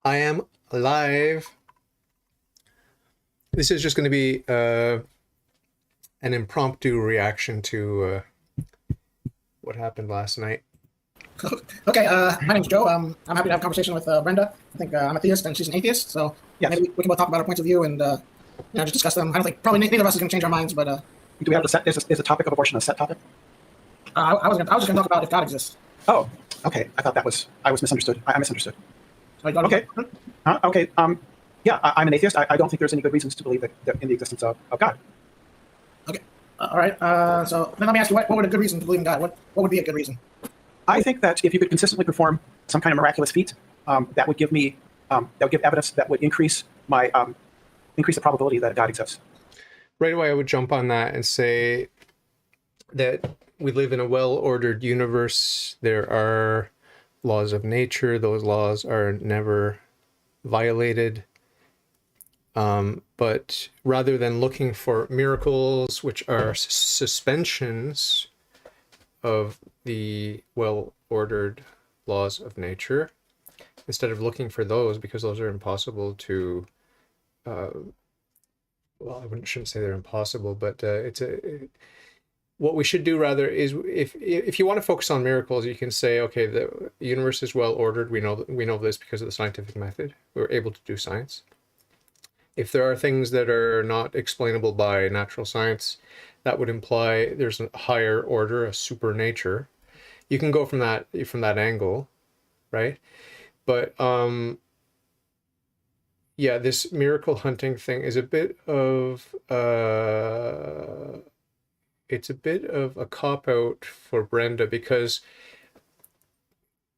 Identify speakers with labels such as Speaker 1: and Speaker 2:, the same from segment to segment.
Speaker 1: I am alive. This is just going to be an impromptu reaction to what happened last night.
Speaker 2: Okay, my name's Joe. I'm happy to have a conversation with Brenda. I think I'm a theist and she's an atheist, so
Speaker 3: Yes.
Speaker 2: maybe we can both talk about our points of view and just discuss them. I don't think probably neither of us is going to change our minds, but
Speaker 3: Do we have is the topic of abortion a set topic?
Speaker 2: I was just going to talk about if God exists.
Speaker 3: Oh, okay. I thought I was misunderstood. I misunderstood.
Speaker 2: So you
Speaker 3: Okay. Okay. Yeah, I'm an atheist. I don't think there's any good reasons to believe that in the existence of God.
Speaker 2: Okay. All right. So then let me ask you, what would a good reason to believe in God? What would be a good reason?
Speaker 3: I think that if you could consistently perform some kind of miraculous feat, that would give me that would give evidence that would increase my increase the probability that God exists.
Speaker 1: Right away, I would jump on that and say that we live in a well-ordered universe. There are laws of nature. Those laws are never violated. But rather than looking for miracles, which are suspensions of the well-ordered laws of nature, instead of looking for those, because those are impossible to, well, shouldn't say they're impossible, but what we should do rather is, if you want to focus on miracles, you can say, okay, the universe is well ordered. We know this because of the scientific method. We're able to do science. If there are things that are not explainable by natural science, that would imply there's a higher order, a supernature. You can go from that angle, right? But yeah, this miracle hunting thing is a bit of it's a bit of a cop-out for Brenda, because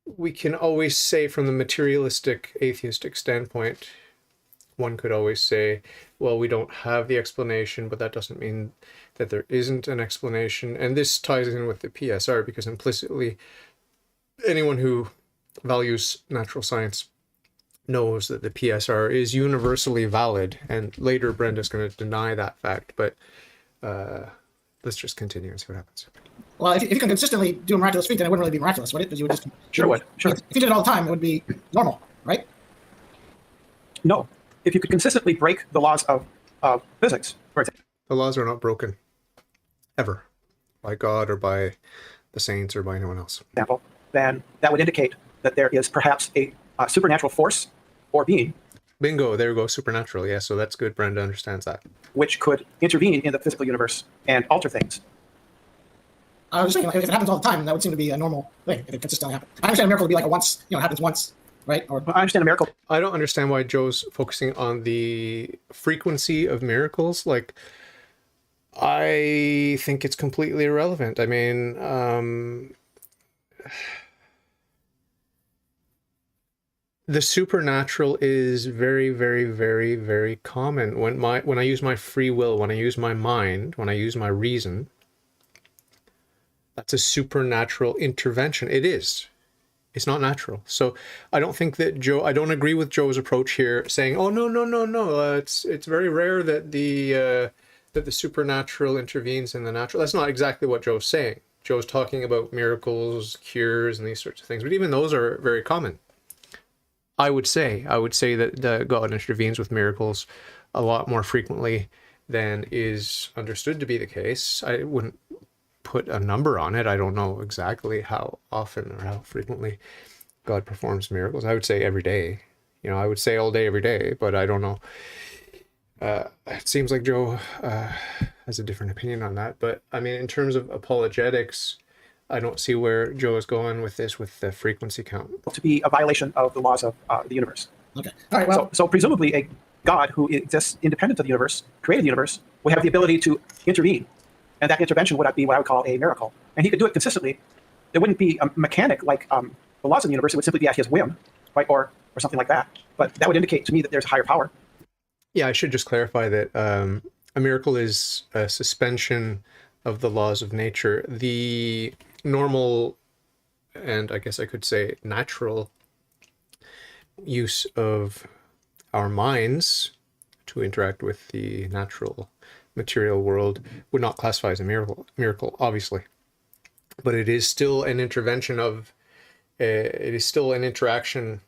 Speaker 1: we can always say, from the materialistic atheistic standpoint, one could always say, well, we don't have the explanation, but that doesn't mean that there isn't an explanation. And this ties in with the PSR, because implicitly anyone who values natural science knows that the PSR is universally valid, and later Brenda's going to deny that fact, but let's just continue and see what happens.
Speaker 2: Well, if you can consistently do a miraculous feat, then it wouldn't really be miraculous, would it? Because you would just
Speaker 3: Sure would. Sure.
Speaker 2: If you did it all the time, it would be normal, right?
Speaker 3: No. If you could consistently break the laws of physics, for example.
Speaker 1: The laws are not broken, ever, by God or by the saints or by anyone else.
Speaker 3: Then that would indicate that there is perhaps a supernatural force or being.
Speaker 1: Bingo, there we go, supernatural. Yeah, so that's good. Brenda understands that.
Speaker 3: Which could intervene in the physical universe and alter things.
Speaker 2: I was just thinking, like, if it happens all the time, that would seem to be a normal thing if it consistently happens. I understand a miracle would be like a once, it happens once, right? Or
Speaker 3: I understand a miracle.
Speaker 1: I don't understand why Joe's focusing on the frequency of miracles. Like, I think it's completely irrelevant. I mean, the supernatural is very, very, very, very common. When I use my free will, when I use my mind, when I use my reason, that's a supernatural intervention. It is. It's not natural. So I don't think that I don't agree with Joe's approach here, saying, oh, no. It's very rare that the supernatural intervenes in the natural. That's not exactly what Joe's saying. Joe's talking about miracles, cures, and these sorts of things. But even those are very common. I would say that God intervenes with miracles a lot more frequently than is understood to be the case. I wouldn't put a number on it. I don't know exactly how often or how frequently God performs miracles. I would say every day. I would say all day, every day, but I don't know. It seems like Joe has a different opinion on that. But I mean, in terms of apologetics, I don't see where Joe is going with this, with the frequency count.
Speaker 3: To be a violation of the laws of the universe.
Speaker 2: okay, all right. Well,
Speaker 3: So presumably a God who exists independent of the universe, created the universe, would have the ability to intervene. And that intervention would be what I would call a miracle. And he could do it consistently. It wouldn't be a mechanic like the laws of the universe. It would simply be at his whim, right? Or something like that. But that would indicate to me that there's a higher power.
Speaker 1: Yeah, I should just clarify that a miracle is a suspension of the laws of nature. The normal, and I guess I could say natural, use of our minds to interact with the natural material world would not classify as a miracle, obviously. But it is still an intervention of, it is still an interaction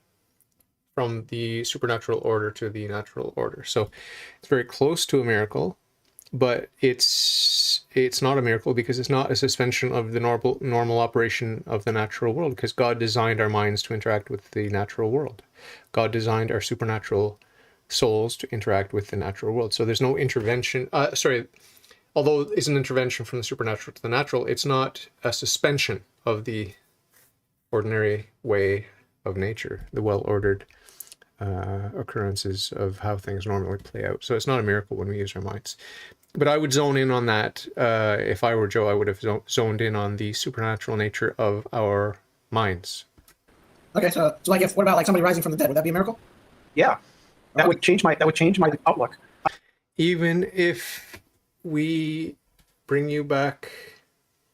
Speaker 1: from the supernatural order to the natural order. So it's very close to a miracle, but it's not a miracle because it's not a suspension of the normal operation of the natural world, because God designed our minds to interact with the natural world. God designed our supernatural souls to interact with the natural world. So there's no intervention. Although it's an intervention from the supernatural to the natural, it's not a suspension of the ordinary way of nature, the well-ordered occurrences of how things normally play out. So it's not a miracle when we use our minds. But I would zone in on that. If I were Joe, I would have zoned in on the supernatural nature of our minds.
Speaker 2: Okay, so like, what about like somebody rising from the dead? Would that be a miracle?
Speaker 3: Yeah, that would change my outlook.
Speaker 1: Even if we bring you back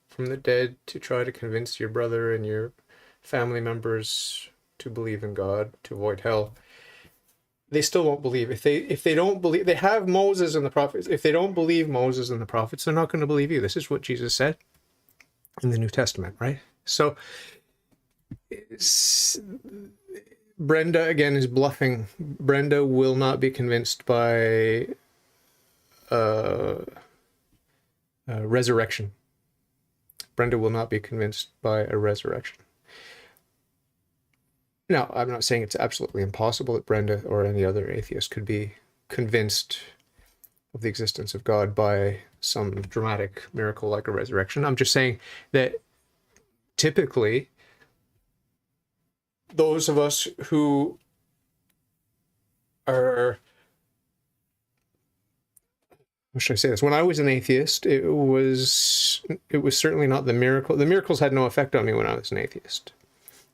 Speaker 1: from the dead to try to convince your brother and your family members to believe in God, to avoid hell, they still won't believe. If they don't believe, they have Moses and the prophets. If they don't believe Moses and the prophets, they're not going to believe you. This is what Jesus said in the New Testament, right? So Brenda again is bluffing. Brenda will not be convinced by resurrection. Brenda will not be convinced by a resurrection. Now, I'm not saying it's absolutely impossible that Brenda or any other atheist could be convinced of the existence of God by some dramatic miracle like a resurrection. I'm just saying that typically those of us who are, how should I say this? When I was an atheist, it was certainly not the miracle. The miracles had no effect on me when I was an atheist.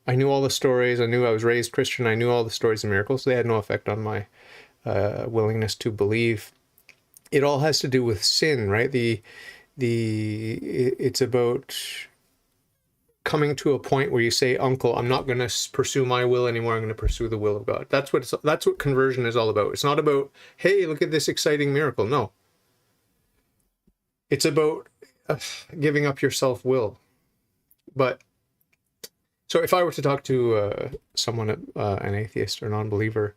Speaker 1: I knew all the stories. I knew I was raised Christian. I knew all the stories of miracles. They had no effect on my willingness to believe. It all has to do with sin, right? It's about coming to a point where you say, "Uncle, I'm not going to pursue my will anymore. I'm going to pursue the will of God." That's what conversion is all about. It's not about, "Hey, look at this exciting miracle." No. It's about giving up your self-will. But so if I were to talk to someone, an atheist or non-believer,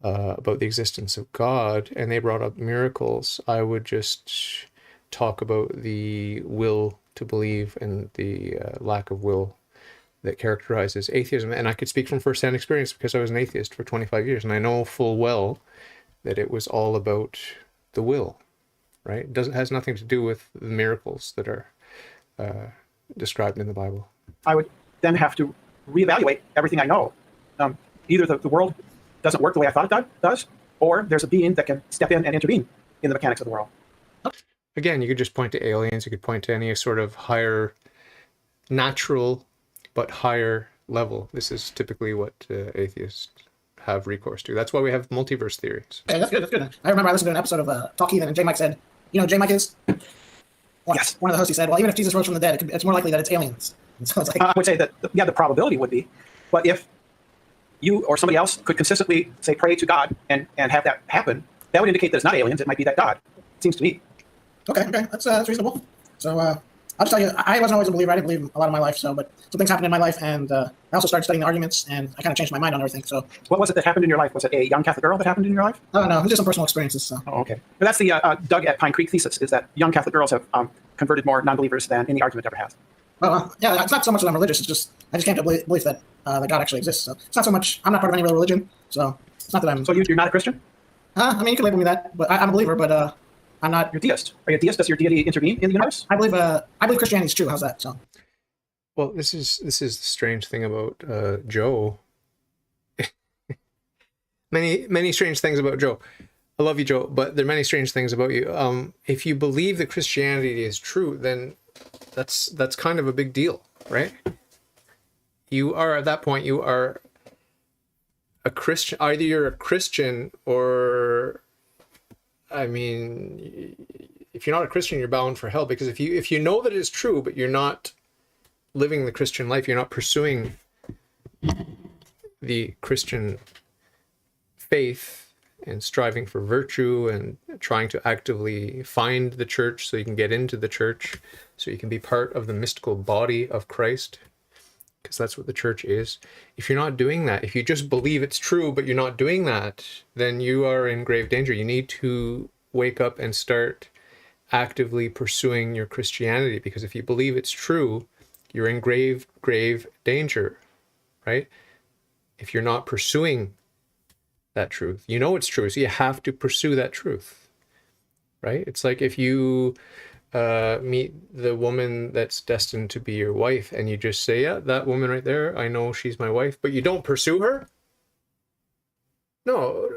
Speaker 1: about the existence of God, and they brought up miracles, I would just talk about the will to believe and the lack of will that characterizes atheism. And I could speak from firsthand experience because I was an atheist for 25 years, and I know full well that it was all about the will, right? It has nothing to do with the miracles that are described in the Bible.
Speaker 3: I would then have to reevaluate everything I know. Either the world doesn't work the way I thought it does, or there's a being that can step in and intervene in the mechanics of the world.
Speaker 1: Again, you could just point to aliens. You could point to any sort of higher, natural, but higher level. This is typically what atheists have recourse to. That's why we have multiverse theories.
Speaker 2: Okay, that's good. That's good. I remember I listened to an episode of Talk Heathen, and J. Mike said, "You know, who J. Mike is."
Speaker 3: Yes.
Speaker 2: One of the hosts, he said, "Well, even if Jesus rose from the dead, it's more likely that it's aliens." And so it's like,
Speaker 3: I would say that the probability would be, but if you or somebody else could consistently say pray to God and have that happen, that would indicate that it's not aliens. It might be that God. It seems to me.
Speaker 2: okay, that's reasonable. So I'll just tell you, I wasn't always a believer. I didn't believe a lot of my life. But some things happened in my life, and I also started studying the arguments, and I kind of changed my mind on everything. So
Speaker 3: What was it that happened in your life? Was it a young Catholic girl that happened in your life?
Speaker 2: I don't know. It's just some personal experiences. So.
Speaker 3: Oh, okay. But that's the Doug at Pine Creek thesis, is that young Catholic girls have converted more non-believers than any argument ever has.
Speaker 2: Well, yeah, it's not so much that I'm religious. It's just I just came to believe that that God actually exists. So it's not so much. I'm not part of any real religion, so it's not that I'm.
Speaker 3: So you're not a Christian?
Speaker 2: I mean, you can label me that, but I'm a believer. But I'm not.
Speaker 3: You're a deist. Are you a deist? Does your deity intervene in the universe?
Speaker 2: I believe Christianity is true. How's that? So.
Speaker 1: Well, this is the strange thing about Joe. many strange things about Joe. I love you, Joe, but there are many strange things about you. If you believe that Christianity is true, then that's kind of a big deal, right? You are, at that point, you are a Christian. Either you're a Christian or, I mean, if you're not a Christian, you're bound for hell. Because if you know that it's true, but you're not living the Christian life, you're not pursuing the Christian faith and striving for virtue and trying to actively find the church so you can get into the church, so you can be part of the mystical body of Christ, because that's what the church is. If you're not doing that, if you just believe it's true, but you're not doing that, then you are in grave danger. You need to wake up and start actively pursuing your Christianity, because if you believe it's true, you're in grave danger, right? If you're not pursuing that truth, you know it's true, so you have to pursue that truth, right? It's like if you meet the woman that's destined to be your wife and you just say, yeah, that woman right there, I know she's my wife, but you don't pursue her. No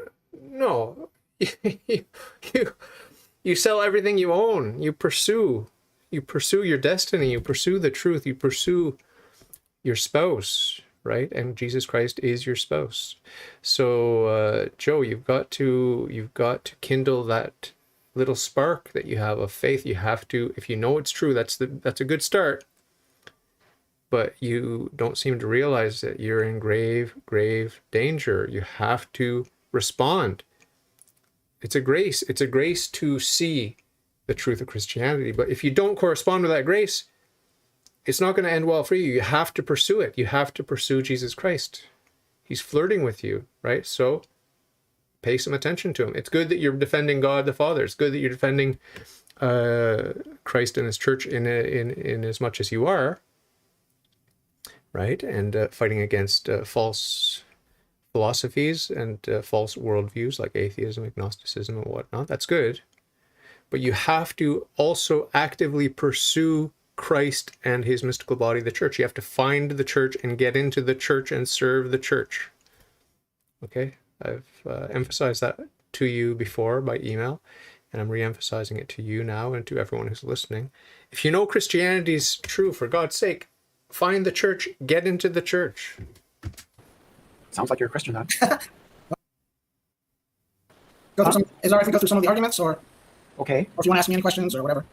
Speaker 1: you sell everything you own. You pursue your destiny, you pursue the truth, you pursue your spouse, right? And Jesus Christ is your spouse. So Joe, you've got to kindle that little spark that you have of faith. You have to, if you know it's true, that's a good start. But you don't seem to realize that you're in grave danger. You have to respond. It's a grace to see the truth of Christianity. But if you don't correspond with that grace, it's not going to end well for you. You have to pursue it. You have to pursue Jesus Christ. He's flirting with you, right? So pay some attention to him. It's good that you're defending God the Father. It's good that you're defending Christ and his church in as much as you are, right? And fighting against false philosophies and false worldviews like atheism, agnosticism, and whatnot. That's good. But you have to also actively pursue Christ and his mystical body, the church. You have to find the church and get into the church and serve the church. Okay? I've emphasized that to you before by email, and I'm re-emphasizing it to you now and to everyone who's listening. If you know Christianity is true, for God's sake, find the church, get into the church.
Speaker 3: Sounds like you're a Christian, then.
Speaker 2: Is it all right if we go through some of the arguments, or
Speaker 3: Okay.
Speaker 2: if you want to ask me any questions or whatever?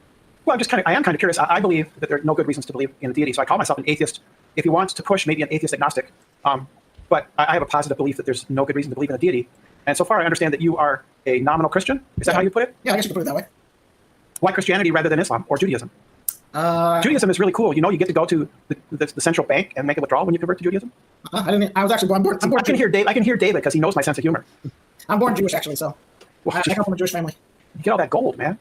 Speaker 3: Well, I am kind of curious. I believe that there are no good reasons to believe in a deity, so I call myself an atheist. If you want to push, maybe an atheist agnostic. But I have a positive belief that there's no good reason to believe in a deity. And so far, I understand that you are a nominal Christian. Is that how you put it?
Speaker 2: Yeah, I guess you could put it that way.
Speaker 3: Why Christianity rather than Islam or Judaism? Judaism is really cool. You know, you get to go to the central bank and make a withdrawal when you convert to Judaism.
Speaker 2: I was actually born.
Speaker 3: I can hear David because he knows my sense of humor.
Speaker 2: I'm born Jewish, actually, so I come from a Jewish family.
Speaker 3: You get all that gold, man.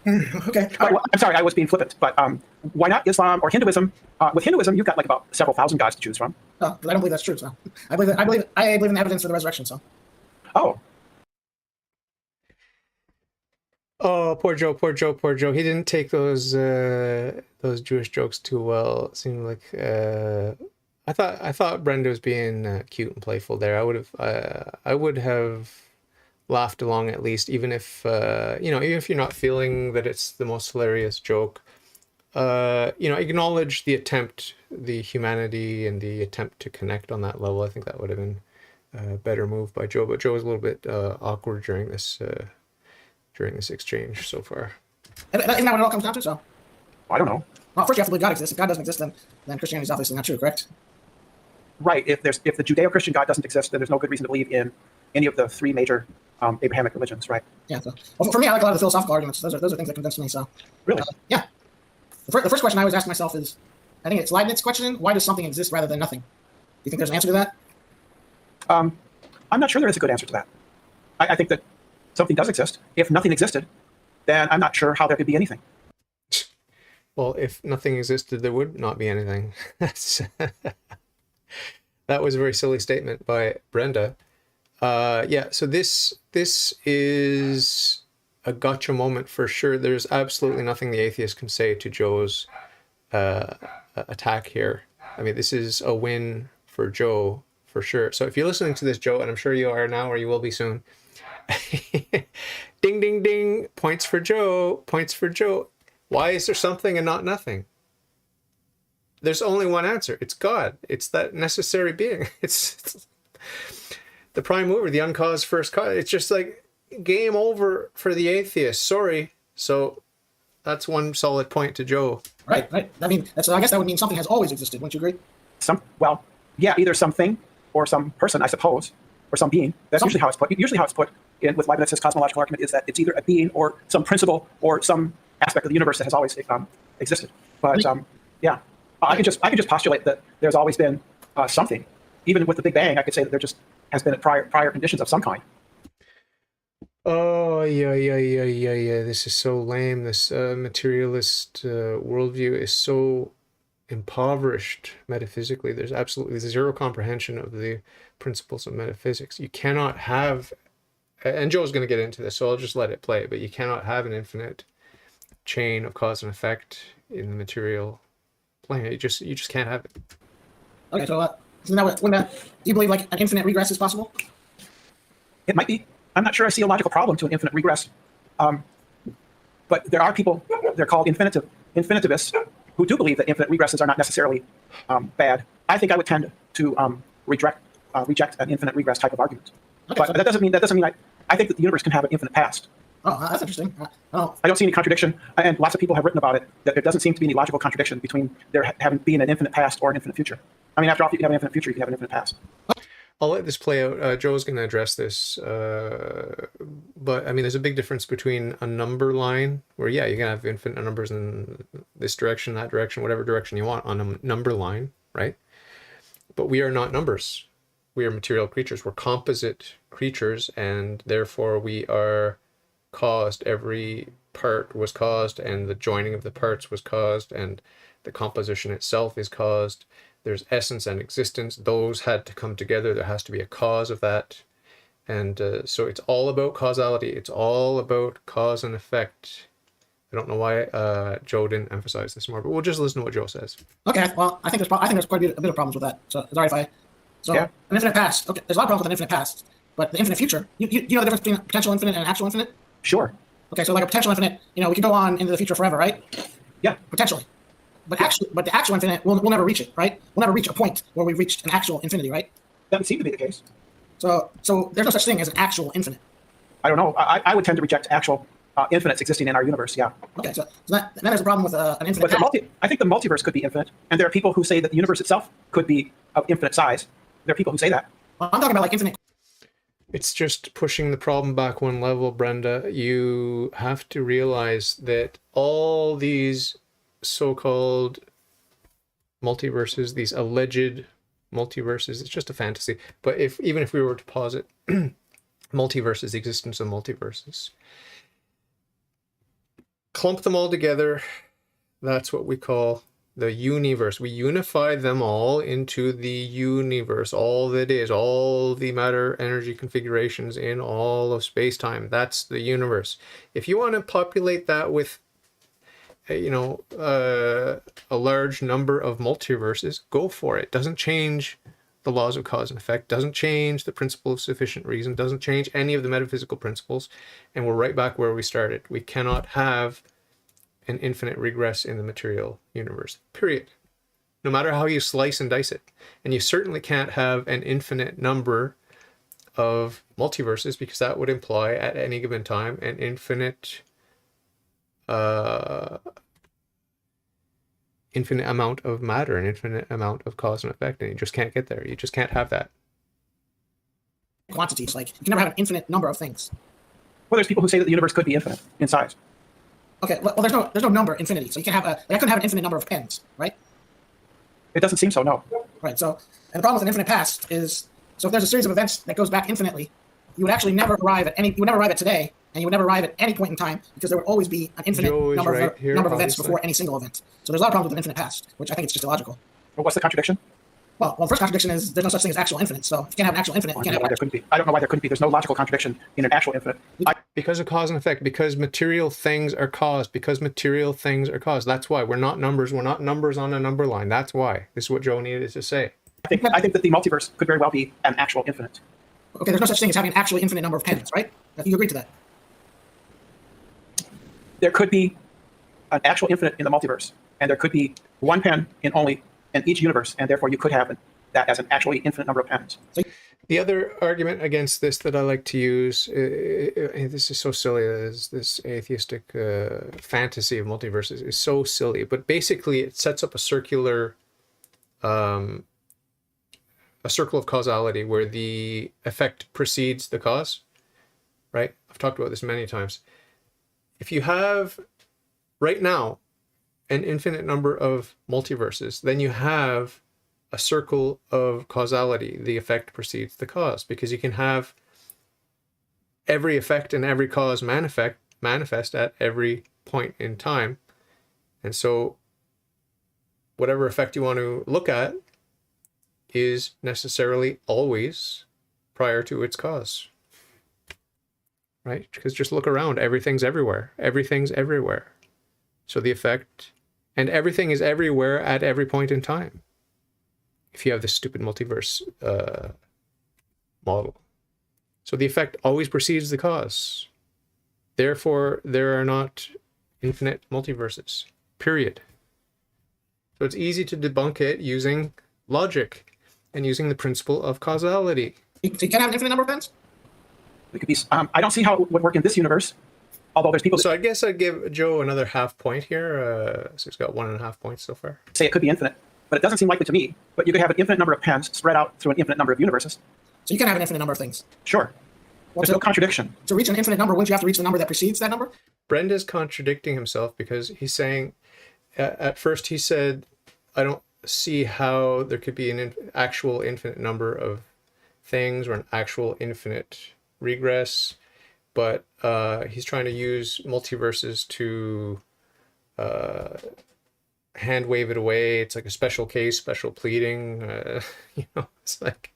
Speaker 2: Okay.
Speaker 3: Well, I'm sorry, I was being flippant, but why not Islam or Hinduism? With Hinduism, you've got like about several thousand gods to choose from.
Speaker 2: Oh, but I don't believe that's true. So I believe in the evidence of the resurrection. So.
Speaker 3: Oh.
Speaker 1: Oh, poor Joe. He didn't take those Jewish jokes too well. It seemed like I thought Brenda was being cute and playful there. I would have laughed along at least, even if even if you're not feeling that it's the most hilarious joke. Acknowledge the attempt, the humanity, and the attempt to connect on that level. I think that would have been a better move by Joe. But Joe was a little bit awkward during this exchange so far.
Speaker 2: Isn't that what it all comes down to? So.
Speaker 3: I don't know.
Speaker 2: Well, first you have to believe God exists. If God doesn't exist, then Christianity is obviously not true, correct?
Speaker 3: Right. If the Judeo-Christian God doesn't exist, then there's no good reason to believe in any of the three major Abrahamic religions, right?
Speaker 2: Yeah. So, well, for me, I like a lot of the philosophical arguments. Those are things that convince me. So.
Speaker 3: Really?
Speaker 2: Yeah. The first question I always ask myself is, I think it's Leibniz's question: why does something exist rather than nothing? Do you think there's an answer to that?
Speaker 3: I'm not sure there is a good answer to that. I think that something does exist. If nothing existed, then I'm not sure how there could be anything.
Speaker 1: Well, if nothing existed, there would not be anything. That was a very silly statement by Brenda. So this is a gotcha moment for sure. There's absolutely nothing the atheist can say to Joe's attack here. I mean, this is a win for Joe for sure. So if you're listening to this, Joe, and I'm sure you are now or you will be soon, ding, ding, ding, points for Joe. Why is there something and not nothing? There's only one answer. It's God. It's that necessary being. It's the prime mover, the uncaused first cause. It's just like game over for the atheist. Sorry. So that's one solid point to Joe.
Speaker 2: Right. I mean, I guess that would mean something has always existed. Wouldn't you agree?
Speaker 3: Either something or some person, I suppose, or some being. That's usually how it's put. Usually how it's put in with Leibniz's cosmological argument is that it's either a being or some principle or some aspect of the universe that has always existed. But yeah. I could just postulate that there's always been something. Even with the Big Bang, I could say that there just has been prior conditions of some kind.
Speaker 1: Oh, yeah. This is so lame. This materialist worldview is so impoverished metaphysically. There's absolutely zero comprehension of the principles of metaphysics. You cannot have, and Joe's going to get into this, so I'll just let it play, but you cannot have an infinite chain of cause and effect in the material plane. You just can't have it.
Speaker 2: Okay, so isn't that do you believe like an infinite regress is possible?
Speaker 3: It might be. I'm not sure I see a logical problem to an infinite regress. But there are people, they're called infinitivists, who do believe that infinite regresses are not necessarily bad. I think I would tend to reject an infinite regress type of argument.
Speaker 2: Okay,
Speaker 3: but
Speaker 2: so
Speaker 3: that doesn't mean I think that the universe can have an infinite past.
Speaker 2: Oh, that's interesting.
Speaker 3: I don't see any contradiction, and lots of people have written about it, that there doesn't seem to be any logical contradiction between there being an infinite past or an infinite future. I mean, after all, if you can have an infinite future, you can have an infinite past.
Speaker 1: I'll let this play out. Joe's going to address this, but I mean, there's a big difference between a number line, where yeah, you can have infinite numbers in this direction, that direction, whatever direction you want on a number line, right? But we are not numbers. We are material creatures. We're composite creatures, and therefore we are caused. Every part was caused, and the joining of the parts was caused, and the composition itself is caused. There's essence and existence. Those had to come together. There has to be a cause of that. And so it's all about causality. It's all about cause and effect. I don't know why Joe didn't emphasize this more, but we'll just listen to what Joe says.
Speaker 2: Okay, well, I think there's quite a bit of problems with that. So it's all right if
Speaker 3: yeah.
Speaker 2: An infinite past. Okay, there's a lot of problems with an infinite past, but the infinite future. You know the difference between a potential infinite and an actual infinite?
Speaker 3: Sure.
Speaker 2: Okay, so like a potential infinite, we can go on into the future forever, right?
Speaker 3: Yeah.
Speaker 2: Potentially. But the actual infinite, we'll never reach it, right? We'll never reach a point where we've reached an actual infinity, right?
Speaker 3: That would seem to be the case.
Speaker 2: So there's no such thing as an actual infinite.
Speaker 3: I don't know. I would tend to reject actual infinites existing in our universe, yeah.
Speaker 2: Okay, so then there's a problem with an infinite
Speaker 3: But I think the multiverse could be infinite, and there are people who say that the universe itself could be of infinite size. There are people who say that.
Speaker 2: Well, I'm talking about like infinite.
Speaker 1: It's just pushing the problem back one level, Brenda. You have to realize that all these so-called multiverses, these alleged multiverses, it's just a fantasy. But even if we were to posit multiverses, the existence of multiverses, clump them all together, that's what we call the universe. We unify them all into the universe, all that is, all the matter energy configurations in all of space-time. That's the universe. If you want to populate that with a large number of multiverses, go for it. Doesn't change the laws of cause and effect, doesn't change the principle of sufficient reason, doesn't change any of the metaphysical principles, and we're right back where we started. We cannot have an infinite regress in the material universe, period. No matter how you slice and dice it. And you certainly can't have an infinite number of multiverses, because that would imply at any given time an infinite amount of matter, an infinite amount of cause and effect, and you just can't get there. You just can't have that.
Speaker 2: Quantities, like you can never have an infinite number of things.
Speaker 3: Well, there's people who say that the universe could be infinite in size.
Speaker 2: Okay, well, there's no I couldn't have an infinite number of pens, right?
Speaker 3: It doesn't seem so, no.
Speaker 2: Right. So, and the problem with an infinite past is, so if there's a series of events that goes back infinitely, you would actually never arrive at today, and you would never arrive at any point in time, because there would always be an infinite number of events before any single event. So there's a lot of problems with an infinite past, which I think it's just illogical.
Speaker 3: Well, what's the contradiction?
Speaker 2: Well, the first contradiction is there's no such thing as actual infinite. So if you can't have an actual infinite, you can't have
Speaker 3: there couldn't be. I don't know why there couldn't be. There's no logical contradiction in an actual infinite.
Speaker 1: Because of cause and effect, because material things are caused, That's why we're not numbers. We're not numbers on a number line. That's why. This is what Joe needed to say.
Speaker 3: I think that the multiverse could very well be an actual infinite.
Speaker 2: Okay, there's no such thing as having an actually infinite number of pens, right? You agree to that?
Speaker 3: There could be an actual infinite in the multiverse, and there could be one pen in each universe, and therefore you could have that as an actually infinite number of pens.
Speaker 1: The other argument against this that I like to use, this is so silly, this atheistic fantasy of multiverses is so silly, but basically it sets up a circle of causality where the effect precedes the cause, right? I've talked about this many times. If you have, right now, an infinite number of multiverses, then you have a circle of causality. The effect precedes the cause, because you can have every effect and every cause manifest at every point in time. And so whatever effect you want to look at is necessarily always prior to its cause. Right? Because just look around, everything's everywhere. Everything's everywhere. So the effect, and everything is everywhere at every point in time. If you have this stupid multiverse model. So the effect always precedes the cause. Therefore, there are not infinite multiverses. Period. So it's easy to debunk it using logic and using the principle of causality.
Speaker 2: So you can't have an infinite number of events?
Speaker 3: It could be. I don't see how it would work in this universe. Although there's people.
Speaker 1: So I guess I'd give Joe another half point here. So he's got 1.5 points so far.
Speaker 3: Say it could be infinite, but it doesn't seem likely to me. But you could have an infinite number of pens spread out through an infinite number of universes.
Speaker 2: So you can have an infinite number of things.
Speaker 3: Sure.
Speaker 2: Well,
Speaker 3: There's no contradiction.
Speaker 2: To reach an infinite number, wouldn't you have to reach the number that precedes that number?
Speaker 1: Brenda's contradicting himself because he's saying, at first he said, I don't see how there could be an actual infinite number of things or an actual infinite regress, but he's trying to use multiverses to hand wave it away. It's like a special case, special pleading. It's like,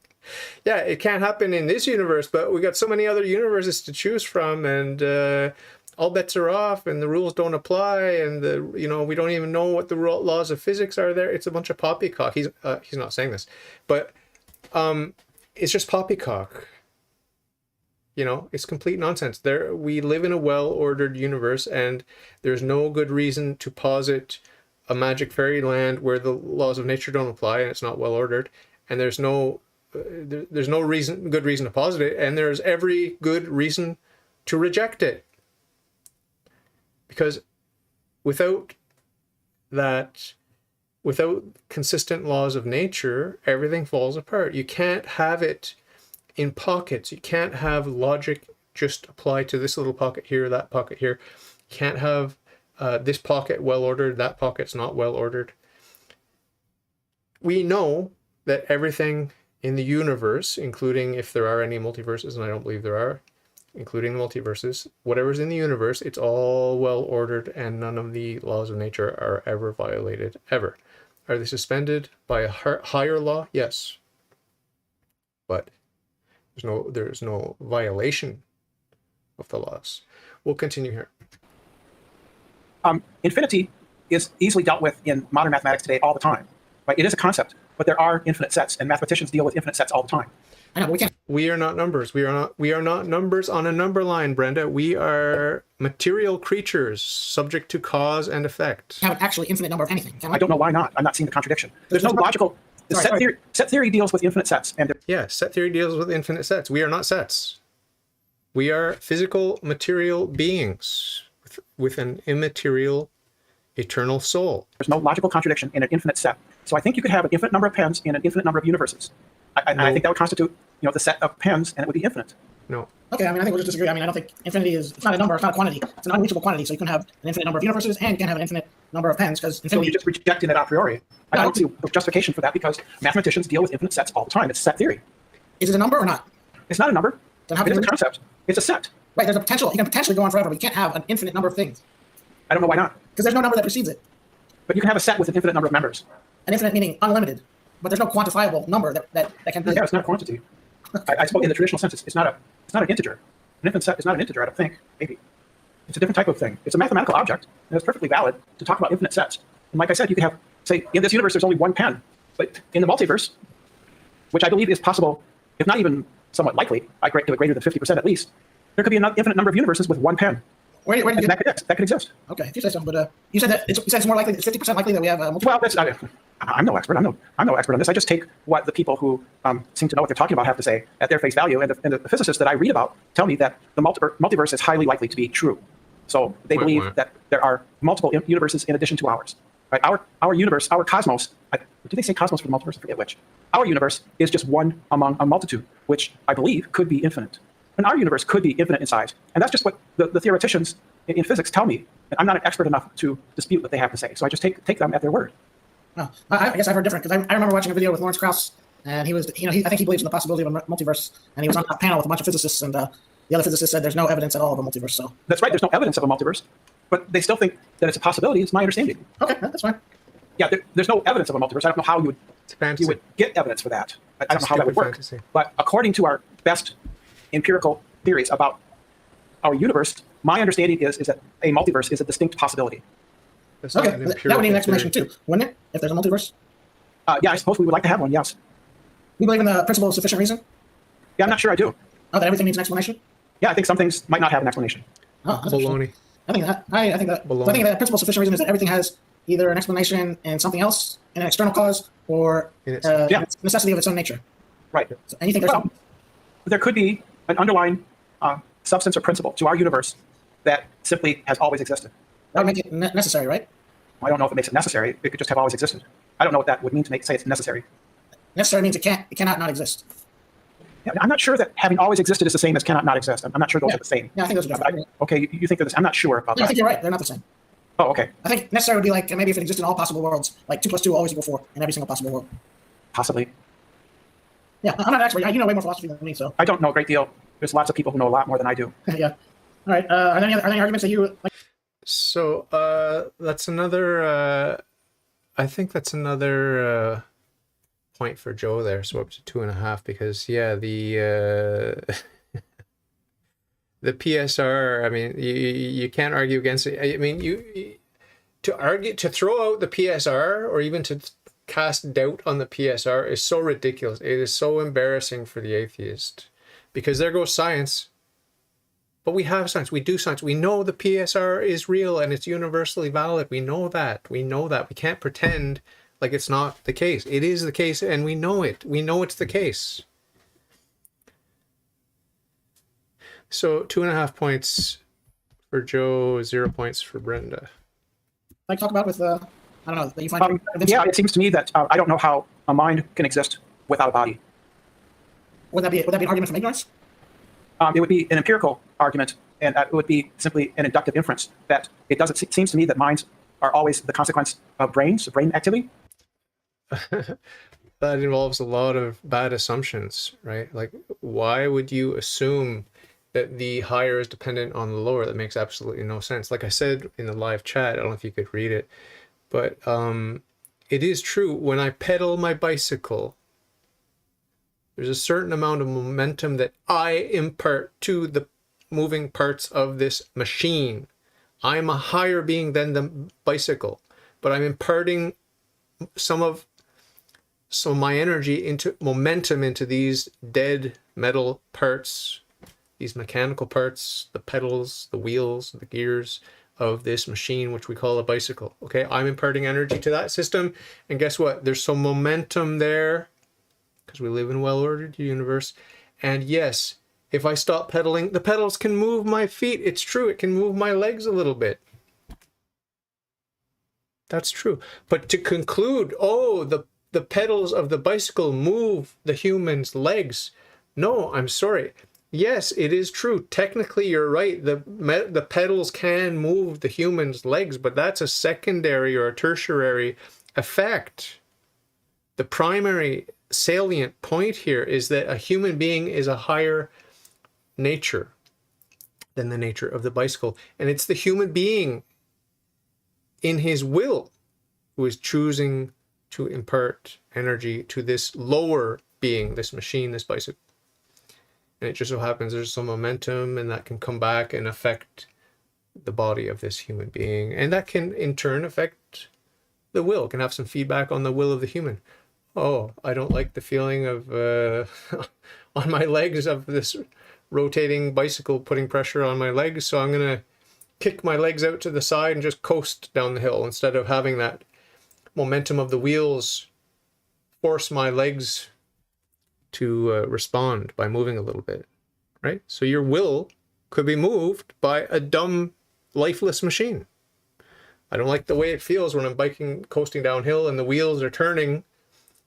Speaker 1: yeah, it can't happen in this universe, but we got so many other universes to choose from, and all bets are off, and the rules don't apply, and we don't even know what the laws of physics are there. It's a bunch of poppycock. He's not saying this, but it's just poppycock. It's complete nonsense. We live in a well-ordered universe, and there's no good reason to posit a magic fairyland where the laws of nature don't apply, and it's not well-ordered, and there's no good reason to posit it, and there's every good reason to reject it. Because without consistent laws of nature, everything falls apart. You can't have it in pockets. You can't have logic just apply to this little pocket here, that pocket here. You can't have this pocket well ordered, that pocket's not well ordered. We know that everything in the universe, including if there are any multiverses, and I don't believe there are, including the multiverses, whatever's in the universe, it's all well ordered, and none of the laws of nature are ever violated, ever. Are they suspended by a higher law? Yes. But there's no violation of the laws. We'll continue here.
Speaker 3: Infinity is easily dealt with in modern mathematics today all the time. Right? It is a concept, but there are infinite sets, and mathematicians deal with infinite sets all the time.
Speaker 2: I know, but we can't.
Speaker 1: We are not numbers. We are not numbers on a number line, Brenda. We are material creatures subject to cause and effect.
Speaker 2: Have an actually infinite number of anything.
Speaker 3: I don't know why not. I'm not seeing the contradiction. There's no logical. Set theory deals with infinite sets, and
Speaker 1: set theory deals with infinite sets. We are not sets. We are physical, material beings with an immaterial, eternal soul.
Speaker 3: There's no logical contradiction in an infinite set. So I think you could have an infinite number of pens in an infinite number of universes. I think that would constitute, the set of pens, and it would be infinite.
Speaker 1: No.
Speaker 2: Okay, I think we'll just disagree. I don't think infinity it's not a number, it's not a quantity. It's an unreachable quantity, so you can have an infinite number of universes, and you can have an infinite number of pens, because infinity...
Speaker 3: So you're just rejecting it a priori. I don't see a justification for that, because mathematicians deal with infinite sets all the time. It's set theory.
Speaker 2: Is it a number or not?
Speaker 3: It's not a number.
Speaker 2: Then how
Speaker 3: it is a concept. It's a set.
Speaker 2: Right, there's a potential. You can potentially go on forever, but you can't have an infinite number of things.
Speaker 3: I don't know why not.
Speaker 2: Because there's no number that precedes it.
Speaker 3: But you can have a set with an infinite number of members.
Speaker 2: An infinite meaning unlimited. But there's no quantifiable number that can be...
Speaker 3: Yeah, it's not a quantity. I spoke in the traditional sense. It's not an integer. An infinite set is not an integer, I don't think. Maybe. It's a different type of thing. It's a mathematical object, and it's perfectly valid to talk about infinite sets. And like I said, you could have, say, in this universe, there's only one pen. But in the multiverse, which I believe is possible, if not even somewhat likely, I give it greater than 50% at least, there could be an infinite number of universes with one pen.
Speaker 2: Where did you
Speaker 3: that could exist.
Speaker 2: Okay, if you say so, but you said it's more likely, it's 50% likely that we have multiple...
Speaker 3: Well, I'm no expert. I'm no expert on this. I just take what the people who seem to know what they're talking about have to say at their face value, and the physicists that I read about tell me that the multiverse is highly likely to be true. So they believe that there are multiple universes in addition to ours. Right? Our universe, our cosmos. Do they say cosmos for the multiverse? I forget which. Our universe is just one among a multitude, which I believe could be infinite. And our universe could be infinite in size. And that's just what the theoreticians in physics tell me, and I'm not an expert enough to dispute what they have to say. So I just take them at their word.
Speaker 2: Oh, I guess I've heard different, because I remember watching a video with Lawrence Krauss, and he was, I think he believes in the possibility of a multiverse, and he was on a panel with a bunch of physicists, and the other physicist said there's no evidence at all of a multiverse. So
Speaker 3: that's right. There's no evidence of a multiverse, but they still think that it's a possibility. It's my understanding.
Speaker 2: Okay, that's fine.
Speaker 3: Yeah, there's no evidence of a multiverse. I don't know how you would get evidence for that. I don't know how that would work. Fantasy. But according to our best empirical theories about our universe, my understanding is that a multiverse is a distinct possibility.
Speaker 2: Okay, that would need an explanation too, wouldn't it? If there's a multiverse.
Speaker 3: Yeah, I suppose we would like to have one. Yes.
Speaker 2: You believe in the principle of sufficient reason?
Speaker 3: Yeah, I'm not sure I do.
Speaker 2: Oh, that everything needs an explanation?
Speaker 3: Yeah, I think some things might not have an explanation.
Speaker 2: Oh, that's
Speaker 1: baloney.
Speaker 2: I think that. I think that. So I think that principle of sufficient reason is that everything has either an explanation in something else, in an external cause, or necessity of its own nature.
Speaker 3: Right.
Speaker 2: So, and you think there's
Speaker 3: there could be an underlying substance or principle to our universe that simply has always existed.
Speaker 2: That would make it necessary, right?
Speaker 3: I don't know if it makes it necessary. It could just have always existed. I don't know what that would mean to say it's necessary.
Speaker 2: Necessary means it cannot not exist.
Speaker 3: Yeah, I'm not sure that having always existed is the same as cannot not exist. I'm not sure those are the same.
Speaker 2: Yeah, I think those are different.
Speaker 3: Okay, you think they're the same? I'm not sure about that.
Speaker 2: I think you're right. They're not the same.
Speaker 3: Oh, okay.
Speaker 2: I think necessary would be like maybe if it existed in all possible worlds, like 2 + 2 always equal 4 in every single possible world.
Speaker 3: Possibly.
Speaker 2: Yeah, I'm not an expert. You know way more philosophy than me, so.
Speaker 3: I don't know a great deal. There's lots of people who know a lot more than I do.
Speaker 2: Yeah. All right. Are there any arguments that you like?
Speaker 1: So that's another. I think that's another point for Joe there. So up to 2.5, because the the PSR. I mean, you can't argue against it. I mean, to throw out the PSR or even to cast doubt on the PSR is so ridiculous. It is so embarrassing for the atheist, because there goes science. But we have science. We do science. We know the PSR is real and it's universally valid. We know that. We know that. We can't pretend like it's not the case. It is the case, and we know it. We know it's the case. So 2.5 points for Joe, 0 points for Brenda.
Speaker 2: Like talk about with I don't know. That you find
Speaker 3: yeah, it seems to me that I don't know how a mind can exist without a body.
Speaker 2: Would that be an argument from ignorance?
Speaker 3: It would be an empirical argument, and it would be simply an inductive inference that it doesn't. It seems to me that minds are always the consequence of brain activity.
Speaker 1: That involves a lot of bad assumptions, right? Like, why would you assume that the higher is dependent on the lower? That makes absolutely no sense. Like I said in the live chat, I don't know if you could read it, but it is true. When I pedal my bicycle, there's a certain amount of momentum that I impart to the moving parts of this machine. I'm a higher being than the bicycle, but I'm imparting some of my energy into momentum into these dead metal parts, these mechanical parts, the pedals, the wheels, the gears of this machine, which we call a bicycle. Okay, I'm imparting energy to that system, and guess what? There's some momentum there, because we live in a well-ordered universe. And yes, if I stop pedaling, the pedals can move my feet. It's true. It can move my legs a little bit. That's true. But to conclude, oh, the pedals of the bicycle move the human's legs. No, I'm sorry. Yes, it is true. Technically, you're right. The pedals can move the human's legs, but that's a secondary or a tertiary effect. The primary salient point here is that a human being is a higher nature than the nature of the bicycle. And it's the human being in his will who is choosing to impart energy to this lower being, this machine, this bicycle. And it just so happens there's some momentum, and that can come back and affect the body of this human being. And that can in turn affect the will, can have some feedback on the will of the human. Oh, I don't like the feeling of on my legs of this rotating bicycle putting pressure on my legs, so I'm going to kick my legs out to the side and just coast down the hill instead of having that momentum of the wheels force my legs to respond by moving a little bit, right? So your will could be moved by a dumb, lifeless machine. I don't like the way it feels when I'm coasting downhill and the wheels are turning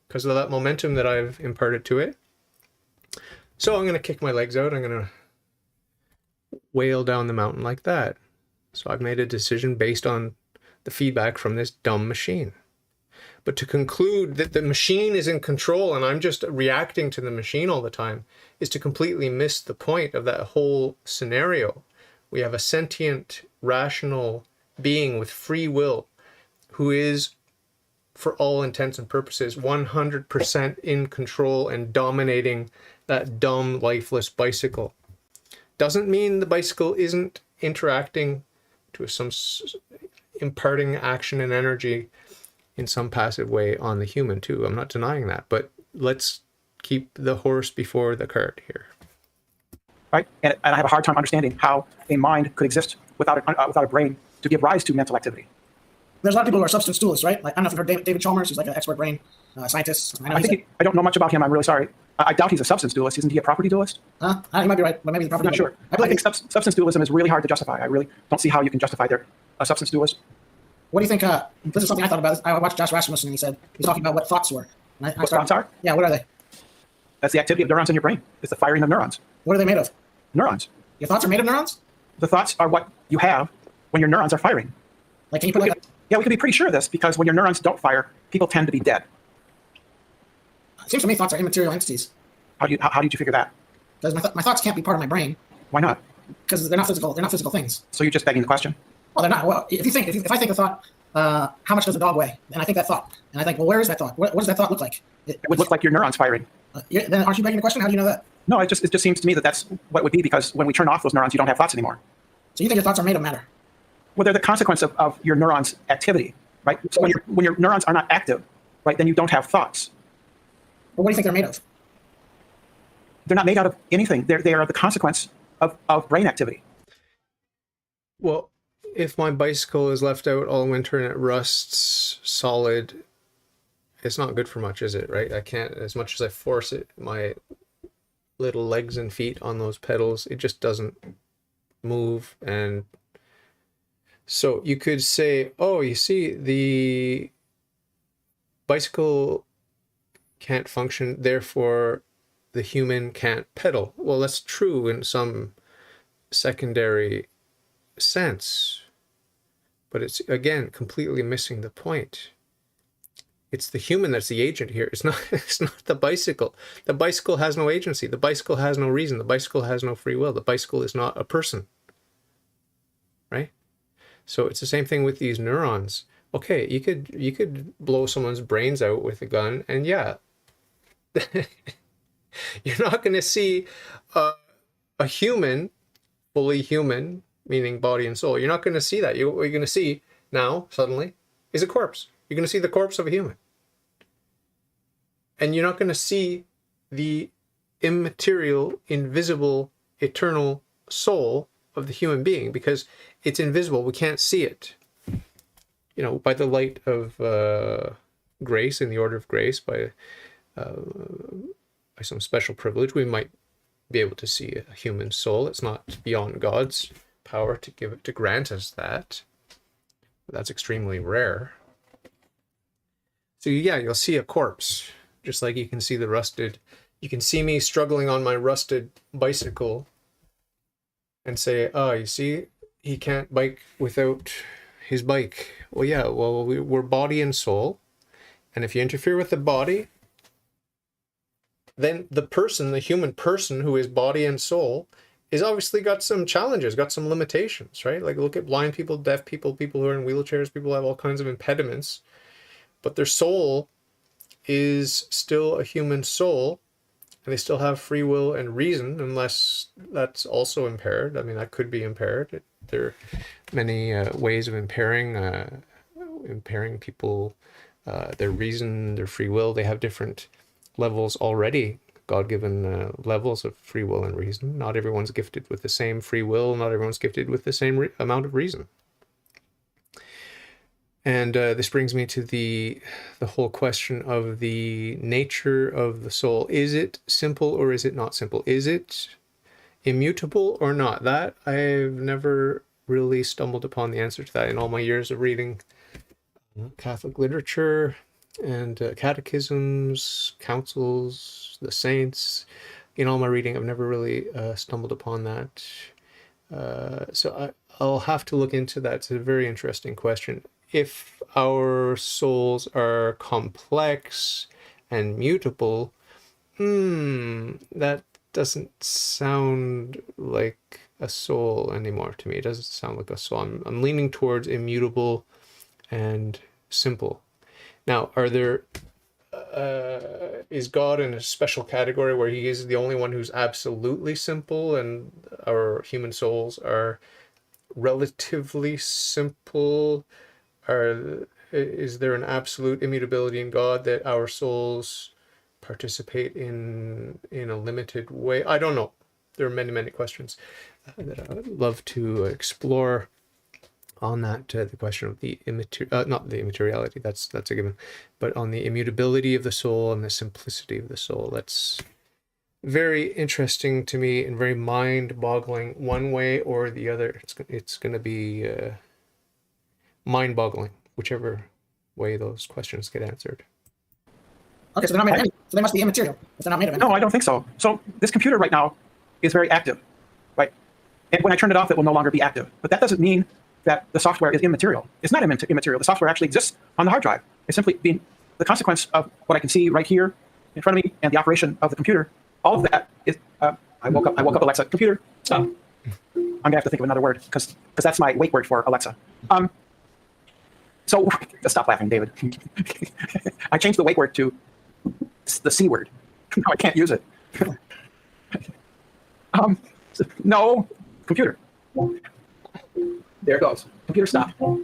Speaker 1: because of that momentum that I've imparted to it. So I'm going to kick my legs out. I'm going to wail down the mountain like that. So I've made a decision based on the feedback from this dumb machine. But to conclude that the machine is in control and I'm just reacting to the machine all the time is to completely miss the point of that whole scenario. We have a sentient, rational being with free will who is, for all intents and purposes, 100% in control and dominating that dumb, lifeless bicycle. Doesn't mean the bicycle isn't interacting to some imparting action and energy in some passive way on the human too. I'm not denying that, but let's keep the horse before the cart here.
Speaker 3: Right? And I have a hard time understanding how a mind could exist without a brain to give rise to mental activity.
Speaker 2: There's a lot of people who are substance dualists, right? Like, I don't know if you've heard David Chalmers, who's like an expert brain scientist.
Speaker 3: I don't know much about him. I'm really sorry. I doubt he's a substance dualist. Isn't he a property dualist?
Speaker 2: He might be right, but maybe the property.
Speaker 3: I'm not sure. I think substance dualism is really hard to justify. I really don't see how you can justify a substance dualist.
Speaker 2: What do you think? This is something I thought about. I watched Josh Rasmussen, and he was talking about what thoughts were. And
Speaker 3: What thoughts are?
Speaker 2: Yeah, what are they?
Speaker 3: That's the activity of neurons in your brain. It's the firing of neurons.
Speaker 2: What are they made of?
Speaker 3: Neurons.
Speaker 2: Your thoughts are made of neurons?
Speaker 3: The thoughts are what you have when your neurons are firing.
Speaker 2: Like, can you put like
Speaker 3: Yeah, we can be pretty sure of this because when your neurons don't fire, people tend to be dead.
Speaker 2: It seems to me thoughts are immaterial entities.
Speaker 3: How did you figure that?
Speaker 2: Because my thoughts can't be part of my brain.
Speaker 3: Why not?
Speaker 2: Because they're not physical. They're not physical things.
Speaker 3: So you're just begging the question.
Speaker 2: Well, they're not. Well, if I think a thought, how much does a dog weigh? And I think that thought, and I think, well, where is that thought? What does that thought look like?
Speaker 3: It would look like your neurons firing.
Speaker 2: Then aren't you begging the question? How do you know that?
Speaker 3: No, it just seems to me that that's what it would be because when we turn off those neurons, you don't have thoughts anymore.
Speaker 2: So you think your thoughts are made of matter?
Speaker 3: Well, they're the consequence of your neurons' activity, right? So when your neurons are not active, right, then you don't have thoughts.
Speaker 2: Well, what do you think they're made of?
Speaker 3: They're not made out of anything. They are the consequence of brain activity.
Speaker 1: Well, if my bicycle is left out all winter and it rusts solid, it's not good for much, is it? Right? I can't, as much as I force it, my little legs and feet on those pedals, it just doesn't move. And so you could say, oh, you see, the bicycle can't function, therefore the human can't pedal. Well, that's true in some secondary sense, but it's, again, completely missing the point. It's the human that's the agent here. It's not the bicycle. The bicycle has no agency. The bicycle has no reason. The bicycle has no free will. The bicycle is not a person, right? So it's the same thing with these neurons. Okay, you could blow someone's brains out with a gun, and yeah, you're not going to see a human, fully human, meaning body and soul. You're not going to see that. What you're going to see now, suddenly, is a corpse. You're going to see the corpse of a human. And you're not going to see the immaterial, invisible, eternal soul of the human being because it's invisible. We can't see it. You know, by the light of grace, in the order of grace, by some special privilege, we might be able to see a human soul. It's not beyond God's power to grant us that. But that's extremely rare. So yeah, you'll see a corpse, just like you can see you can see me struggling on my rusted bicycle and say, oh, you see, he can't bike without his bike. Well, yeah, well, we're body and soul. And if you interfere with the body, then the human person who is body and soul is obviously got some challenges, got some limitations, right? Like look at blind people, deaf people, people who are in wheelchairs, people who have all kinds of impediments, but their soul is still a human soul, and they still have free will and reason, unless that's also impaired. I mean, that could be impaired. There are many ways of impairing people, their reason, their free will. They have different levels already, God-given levels of free will and reason. Not everyone's gifted with the same free will. Not everyone's gifted with the same amount of reason. And this brings me to the whole question of the nature of the soul. Is it simple or is it not simple? Is it immutable or not? That I've never really stumbled upon the answer to that in all my years of reading Catholic literature and catechisms, councils, the saints. In all my reading, I've never really stumbled upon that. So I'll have to look into that. It's a very interesting question. If our souls are complex and mutable, that doesn't sound like a soul anymore to me. It doesn't sound like a soul. I'm leaning towards immutable and simple. Now, is God in a special category where he is the only one who's absolutely simple and our human souls are relatively simple? Is there an absolute immutability in God that our souls participate in a limited way? I don't know. There are many questions that I would love to explore on that. The question of the not the immateriality, that's a given, but on the immutability of the soul and the simplicity of the soul. That's very interesting to me and very mind-boggling one way or the other. It's going to be mind-boggling whichever way those questions get answered.
Speaker 2: Okay, so they're not made of anything. So they must be immaterial if they're not made of anything.
Speaker 3: No, I don't think so. So this computer right now is very active, right? And when I turn it off, it will no longer be active. But that doesn't mean that the software is immaterial. It's not immaterial. The software actually exists on the hard drive. It's simply being the consequence of what I can see right here in front of me and the operation of the computer. All of that is. I woke up, Alexa, computer, stop. I'm gonna have to think of another word because that's my wake word for Alexa. So just stop laughing, David. I changed the wake word to the C word. No, I can't use it. No, computer. There it goes. Computer stop.
Speaker 1: Oh,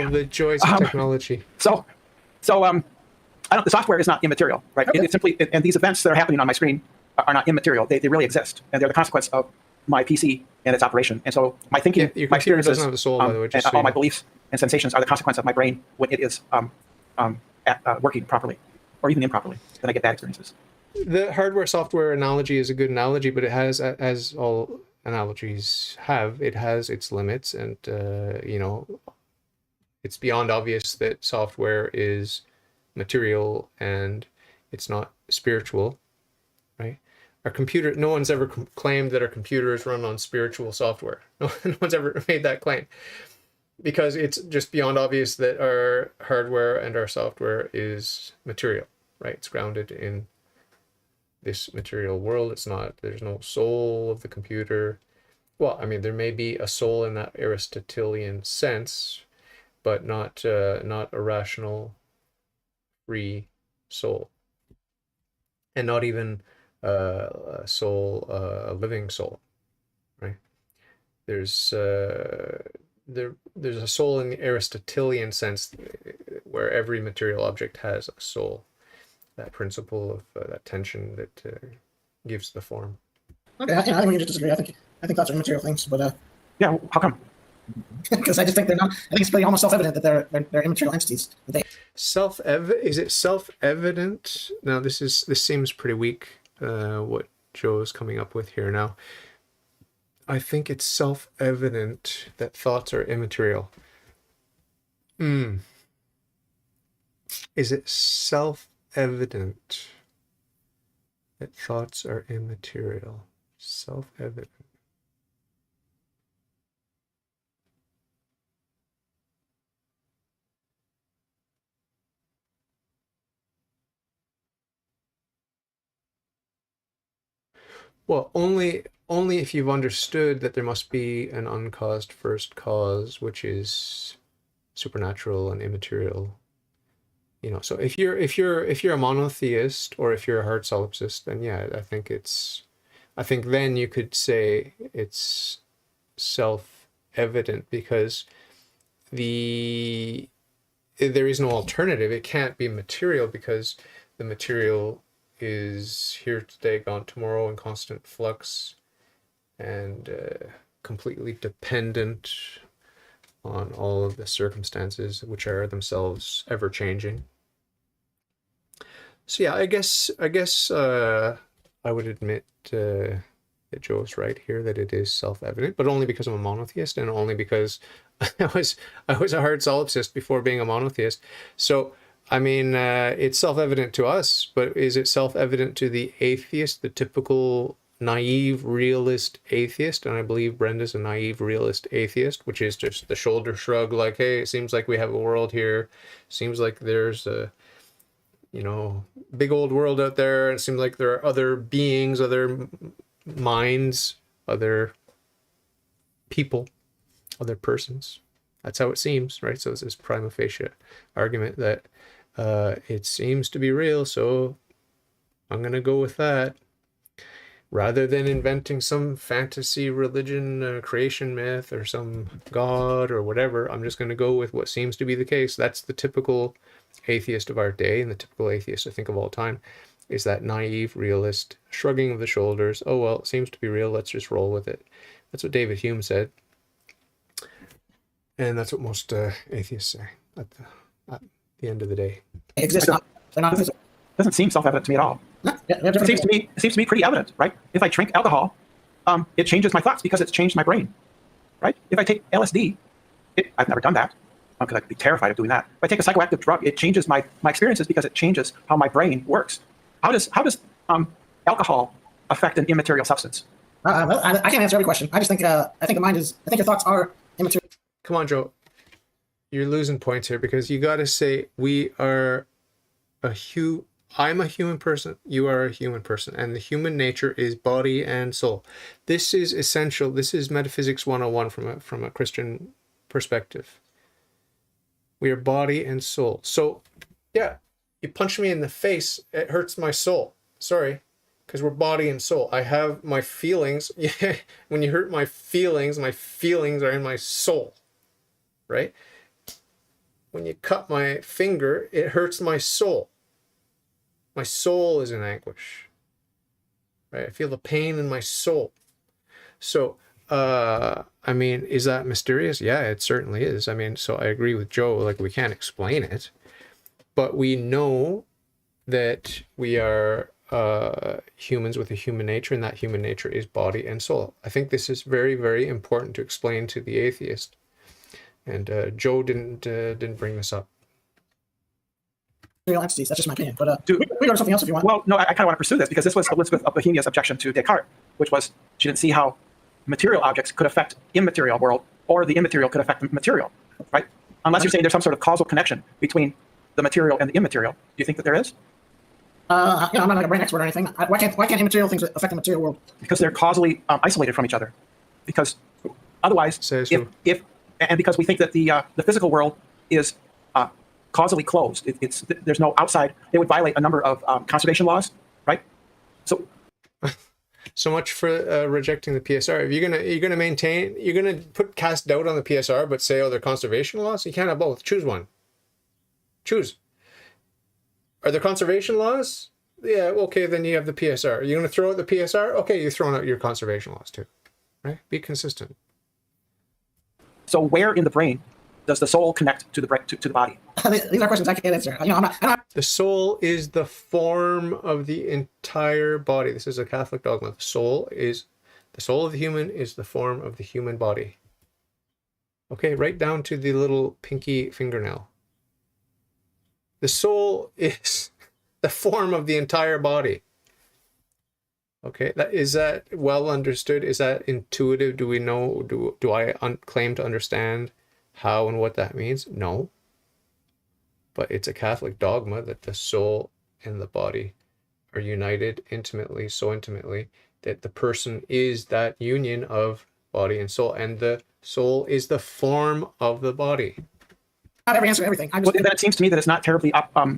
Speaker 1: the joys of technology.
Speaker 3: So, the software is not immaterial, right?
Speaker 2: Okay.
Speaker 3: It's simply, and these events that are happening on my screen are not immaterial. They really exist, and they're the consequence of my PC and its operation. And so my thinking,
Speaker 1: your
Speaker 3: my
Speaker 1: computer
Speaker 3: experiences,
Speaker 1: doesn't have a soul, by the way,
Speaker 3: and all my beliefs and sensations are the consequence of my brain when it is working properly, or even improperly. Then I get bad experiences.
Speaker 1: The hardware-software analogy is a good analogy, but it has, as all analogies have, it has its limits, and it's beyond obvious that software is material and it's not spiritual, right? Our computer, no one's ever claimed that our computer is run on spiritual software. No one's ever made that claim, because it's just beyond obvious that our hardware and our software is material, right? It's grounded in this material world. There's no soul of the computer. Well, I mean, there may be a soul in that Aristotelian sense, but not a rational, free soul, and not even a soul, a living soul, right? There's a soul in the Aristotelian sense where every material object has a soul. That principle of that tension that gives the form.
Speaker 2: Okay, I think we can just disagree. I think thoughts are immaterial things, but
Speaker 3: Yeah, how come?
Speaker 2: because I just think they're not. I think it's pretty almost self-evident that they're immaterial entities.
Speaker 1: Is it self-evident? Now this seems pretty weak. What Joe is coming up with here now. I think it's self-evident that thoughts are immaterial. Is it self-evident that thoughts are immaterial? Self-evident. Well, only if you've understood that there must be an uncaused first cause, which is supernatural and immaterial. So if you're a monotheist, or if you're a hard solipsist, then yeah, I think then you could say it's self-evident, because there is no alternative. It can't be material, because the material is here today, gone tomorrow, in constant flux, and completely dependent on all of the circumstances, which are themselves ever changing. So yeah, I guess I would admit that Joe's right here, that it is self-evident, but only because I'm a monotheist, and only because I was a hard solipsist before being a monotheist. So I mean, it's self-evident to us, but is it self-evident to the atheist, the typical naive realist atheist, and I believe Brenda's a naive realist atheist, which is just the shoulder shrug, like, hey, it seems like we have a world here, seems like there's a, you know, big old world out there, and it seems like there are other beings, other minds, other people, other persons. That's how it seems, right? So it's this prima facie argument that it seems to be real, so I'm gonna go with that. Rather than inventing some fantasy religion, creation myth, or some god or whatever, I'm just going to go with what seems to be the case. That's the typical atheist of our day, and the typical atheist, I think, of all time, is that naive realist shrugging of the shoulders. Oh, well, it seems to be real. Let's just roll with it. That's what David Hume said. And that's what most atheists say at the end of the day.
Speaker 2: They exist. They're not physical.
Speaker 3: Doesn't seem self-evident to me at all. It seems to me pretty evident, right? If I drink alcohol, it changes my thoughts because it's changed my brain, right? If I take LSD, I've never done that because I'd be terrified of doing that. If I take a psychoactive drug, it changes my experiences because it changes how my brain works. How does alcohol affect an immaterial substance?
Speaker 2: Well, I can't answer every question. I just think the mind is. I think your thoughts are immaterial.
Speaker 1: Come on, Joe. You're losing points here because you got to say we are I'm a human person, you are a human person, and the human nature is body and soul. This is essential. This is metaphysics 101 from a Christian perspective. We are body and soul. So, yeah, you punch me in the face, it hurts my soul. Sorry, because we're body and soul. I have my feelings. When you hurt my feelings are in my soul, right? When you cut my finger, it hurts my soul. My soul is in anguish, right? I feel the pain in my soul. So, I mean, is that mysterious? Yeah, it certainly is. I mean, so I agree with Joe, like we can't explain it, but we know that we are humans with a human nature, and that human nature is body and soul. I think this is very, very important to explain to the atheist. And Joe didn't bring this up.
Speaker 2: Real entities. That's just my opinion. But we go to something else if you want.
Speaker 3: Well, no, I kind of want to pursue this because this was Elizabeth of Bohemia's objection to Descartes, which was she didn't see how material objects could affect immaterial world, or the immaterial could affect the material, right? Unless you're saying there's some sort of causal connection between the material and the immaterial. Do you think that there is?
Speaker 2: I'm not like a brain expert or anything. Why can't immaterial things affect the material world?
Speaker 3: Because they're causally isolated from each other. Because otherwise, because we think that the physical world is causally closed. There's no outside. It would violate a number of conservation laws, right?
Speaker 1: So much for rejecting the PSR. If you're gonna cast doubt on the PSR, but say, oh, they're conservation laws. You can't have both. Choose one. Choose. Are there conservation laws? Yeah. Okay, then you have the PSR. Are you gonna throw out the PSR? Okay, you're throwing out your conservation laws too, right? Be consistent.
Speaker 3: So where in the brain does the soul connect to the body?
Speaker 2: These are questions I can't answer. I'm not.
Speaker 1: The soul is the form of the entire body. This is a Catholic dogma. The soul of the human is the form of the human body. Okay, right down to the little pinky fingernail. The soul is the form of the entire body. Okay, is that well understood? Is that intuitive? Do we know? Do I claim to understand how and what that means? No. But it's a Catholic dogma that the soul and the body are united intimately, so intimately that the person is that union of body and soul, and the soul is the form of the body.
Speaker 2: Not every answer to everything.
Speaker 3: Then it seems to me that it's not terribly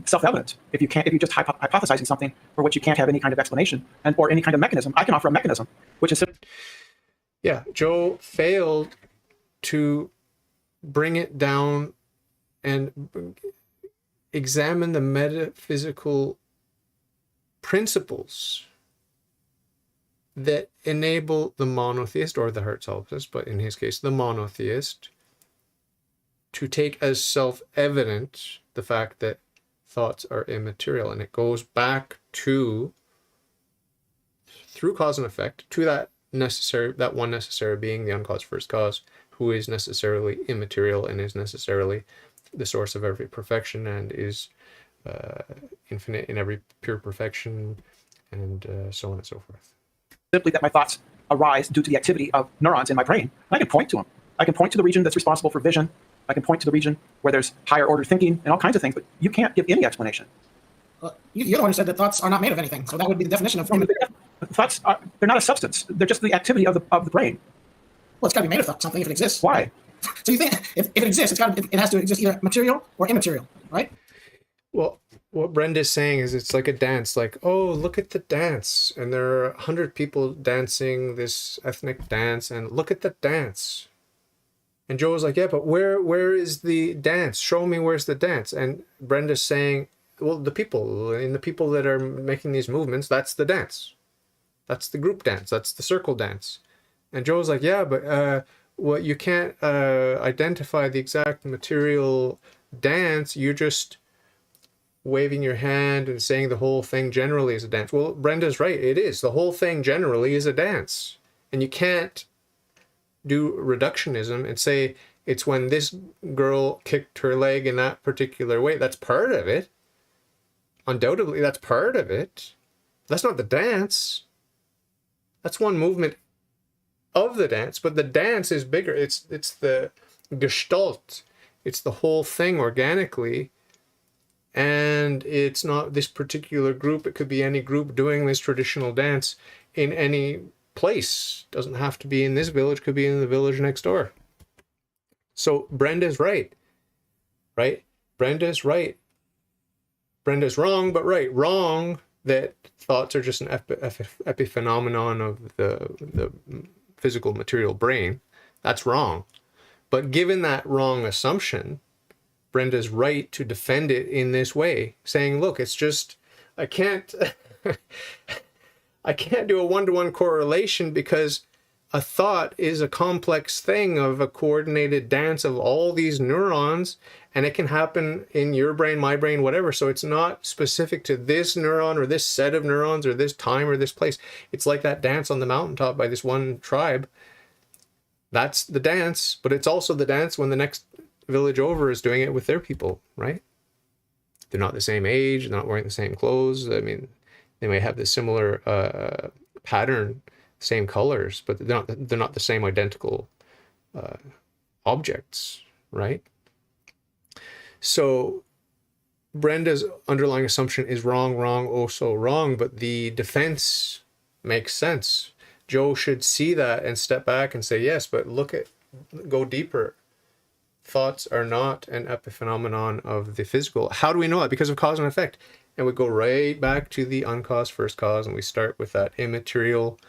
Speaker 3: self-evident. If you're just hypothesizing something for which you can't have any kind of explanation or any kind of mechanism. I can offer a mechanism, which is.
Speaker 1: Yeah, Joe failed to bring it down and examine the metaphysical principles that enable the monotheist, or the heart solipsist, but in his case, the monotheist, to take as self-evident the fact that thoughts are immaterial. And it goes back to, through cause and effect, to that one necessary being, the uncaused first cause, who is necessarily immaterial and is necessarily the source of every perfection and is infinite in every pure perfection, and so on and so forth.
Speaker 3: simply that my thoughts arise due to the activity of neurons in my brain. And I can point to them. I can point to the region that's responsible for vision. I can point to the region where there's higher order thinking and all kinds of things, but you can't give any explanation.
Speaker 2: Well, you're the one who said that thoughts are not made of anything, so that would be the definition of
Speaker 3: thoughts. They're not a substance. They're just the activity of the brain.
Speaker 2: Well, it's got to be made of something if it exists.
Speaker 3: Why?
Speaker 2: So you think if it exists, it has to exist either material or immaterial, right?
Speaker 1: Well, what Brenda's saying is it's like a dance. Like, oh, look at the dance, and there are 100 people dancing this ethnic dance, and look at the dance. And Joe was like, yeah, but where is the dance? Show me where's the dance. And Brenda's saying, well, the people that are making these movements, that's the dance. That's the group dance. That's the circle dance. And Joe was like, yeah, but well, you can't identify the exact material dance. You're just waving your hand and saying the whole thing generally is a dance. Well, Brenda's right. It is. The whole thing generally is a dance. And you can't do reductionism and say it's when this girl kicked her leg in that particular way. That's part of it. Undoubtedly, that's part of it. That's not the dance. That's one movement of the dance, but the dance is bigger. It's the gestalt. It's the whole thing organically. And it's not this particular group. It could be any group doing this traditional dance in any place. Doesn't have to be in this village, could be in the village next door. So Brenda's right. Brenda's right. Brenda's wrong, but right. Wrong that thoughts are just an epiphenomenon of the physical material brain. That's wrong. But given that wrong assumption, Brenda's right to defend it in this way, saying, look, it's just, I can't do a one-to-one correlation because a thought is a complex thing of a coordinated dance of all these neurons, and it can happen in your brain, my brain, whatever. So it's not specific to this neuron or this set of neurons or this time or this place. It's like that dance on the mountaintop by this one tribe. That's the dance, but it's also the dance when the next village over is doing it with their people, right? They're not the same age, they're not wearing the same clothes. I mean, they may have this similar pattern, same colors, but they're not the same identical objects, right? So Brenda's underlying assumption is wrong, oh so wrong, but the defense makes sense. Joe should see that and step back and say, yes, but go deeper. Thoughts are not an epiphenomenon of the physical. How do we know that? Because of cause and effect. And we go right back to the uncaused first cause, and we start with that immaterial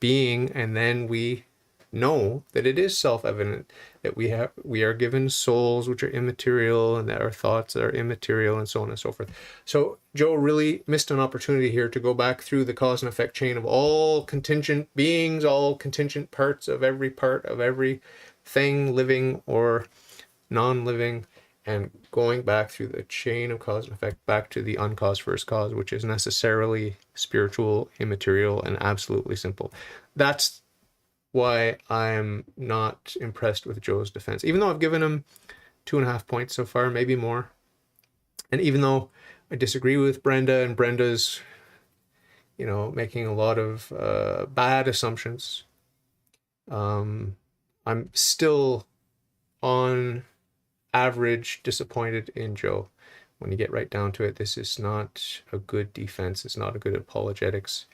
Speaker 1: being, and then we know that it is self-evident that we are given souls which are immaterial, and that our thoughts are immaterial, and so on and so forth. So Joe really missed an opportunity here to go back through the cause and effect chain of all contingent beings, all contingent parts of every thing, living or non-living, and going back through the chain of cause and effect back to the uncaused first cause, which is necessarily spiritual, immaterial, and absolutely simple. That's why I'm not impressed with Joe's defense, even though I've given him 2.5 points so far, maybe more. And even though I disagree with Brenda, and Brenda's, making a lot of bad assumptions, I'm still on average disappointed in Joe. When you get right down to it, this is not a good defense. It's not a good apologetics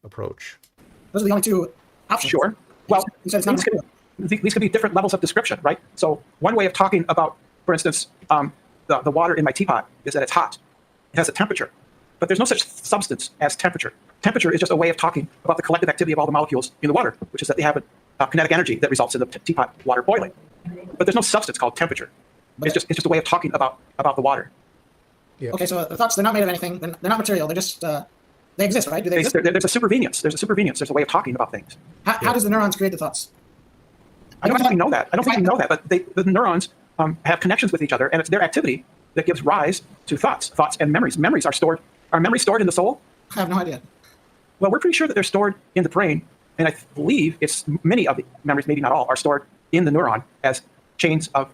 Speaker 1: approach.
Speaker 2: Those are the only two options.
Speaker 3: Sure. Well, these could be different levels of description, right? So one way of talking about, for instance, the water in my teapot is that it's hot. It has a temperature. But there's no such substance as temperature. Temperature is just a way of talking about the collective activity of all the molecules in the water, which is that they have a kinetic energy that results in the teapot water boiling. But there's no substance called temperature. It's just a way of talking about the water.
Speaker 2: Yeah. Okay, so the thoughts, they're not made of anything. They're not material. They're just, they exist, right? Do they exist?
Speaker 3: There's a supervenience. There's a way of talking about things.
Speaker 2: How does the neurons create the thoughts?
Speaker 3: I don't think we know that. But the neurons have connections with each other, and it's their activity that gives rise to thoughts and memories. Memories are stored. Are memories stored in the soul?
Speaker 2: I have no idea.
Speaker 3: Well, we're pretty sure that they're stored in the brain, and I believe it's many of the memories, maybe not all, are stored in the neuron as chains of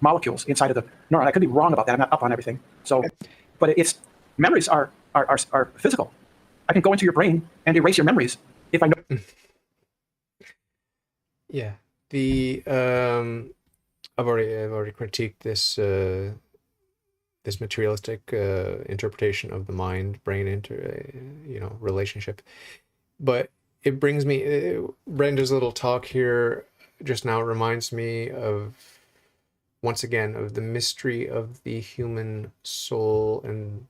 Speaker 3: molecules inside of the neuron. I could be wrong about that. I'm not up on everything. So, but memories are are physical. I can go into your brain and erase your memories if I know.
Speaker 1: Yeah. The I've already critiqued this this materialistic interpretation of the mind brain relationship, but it brings me Brenda's little talk here just now reminds me of, once again, of the mystery of the human soul, and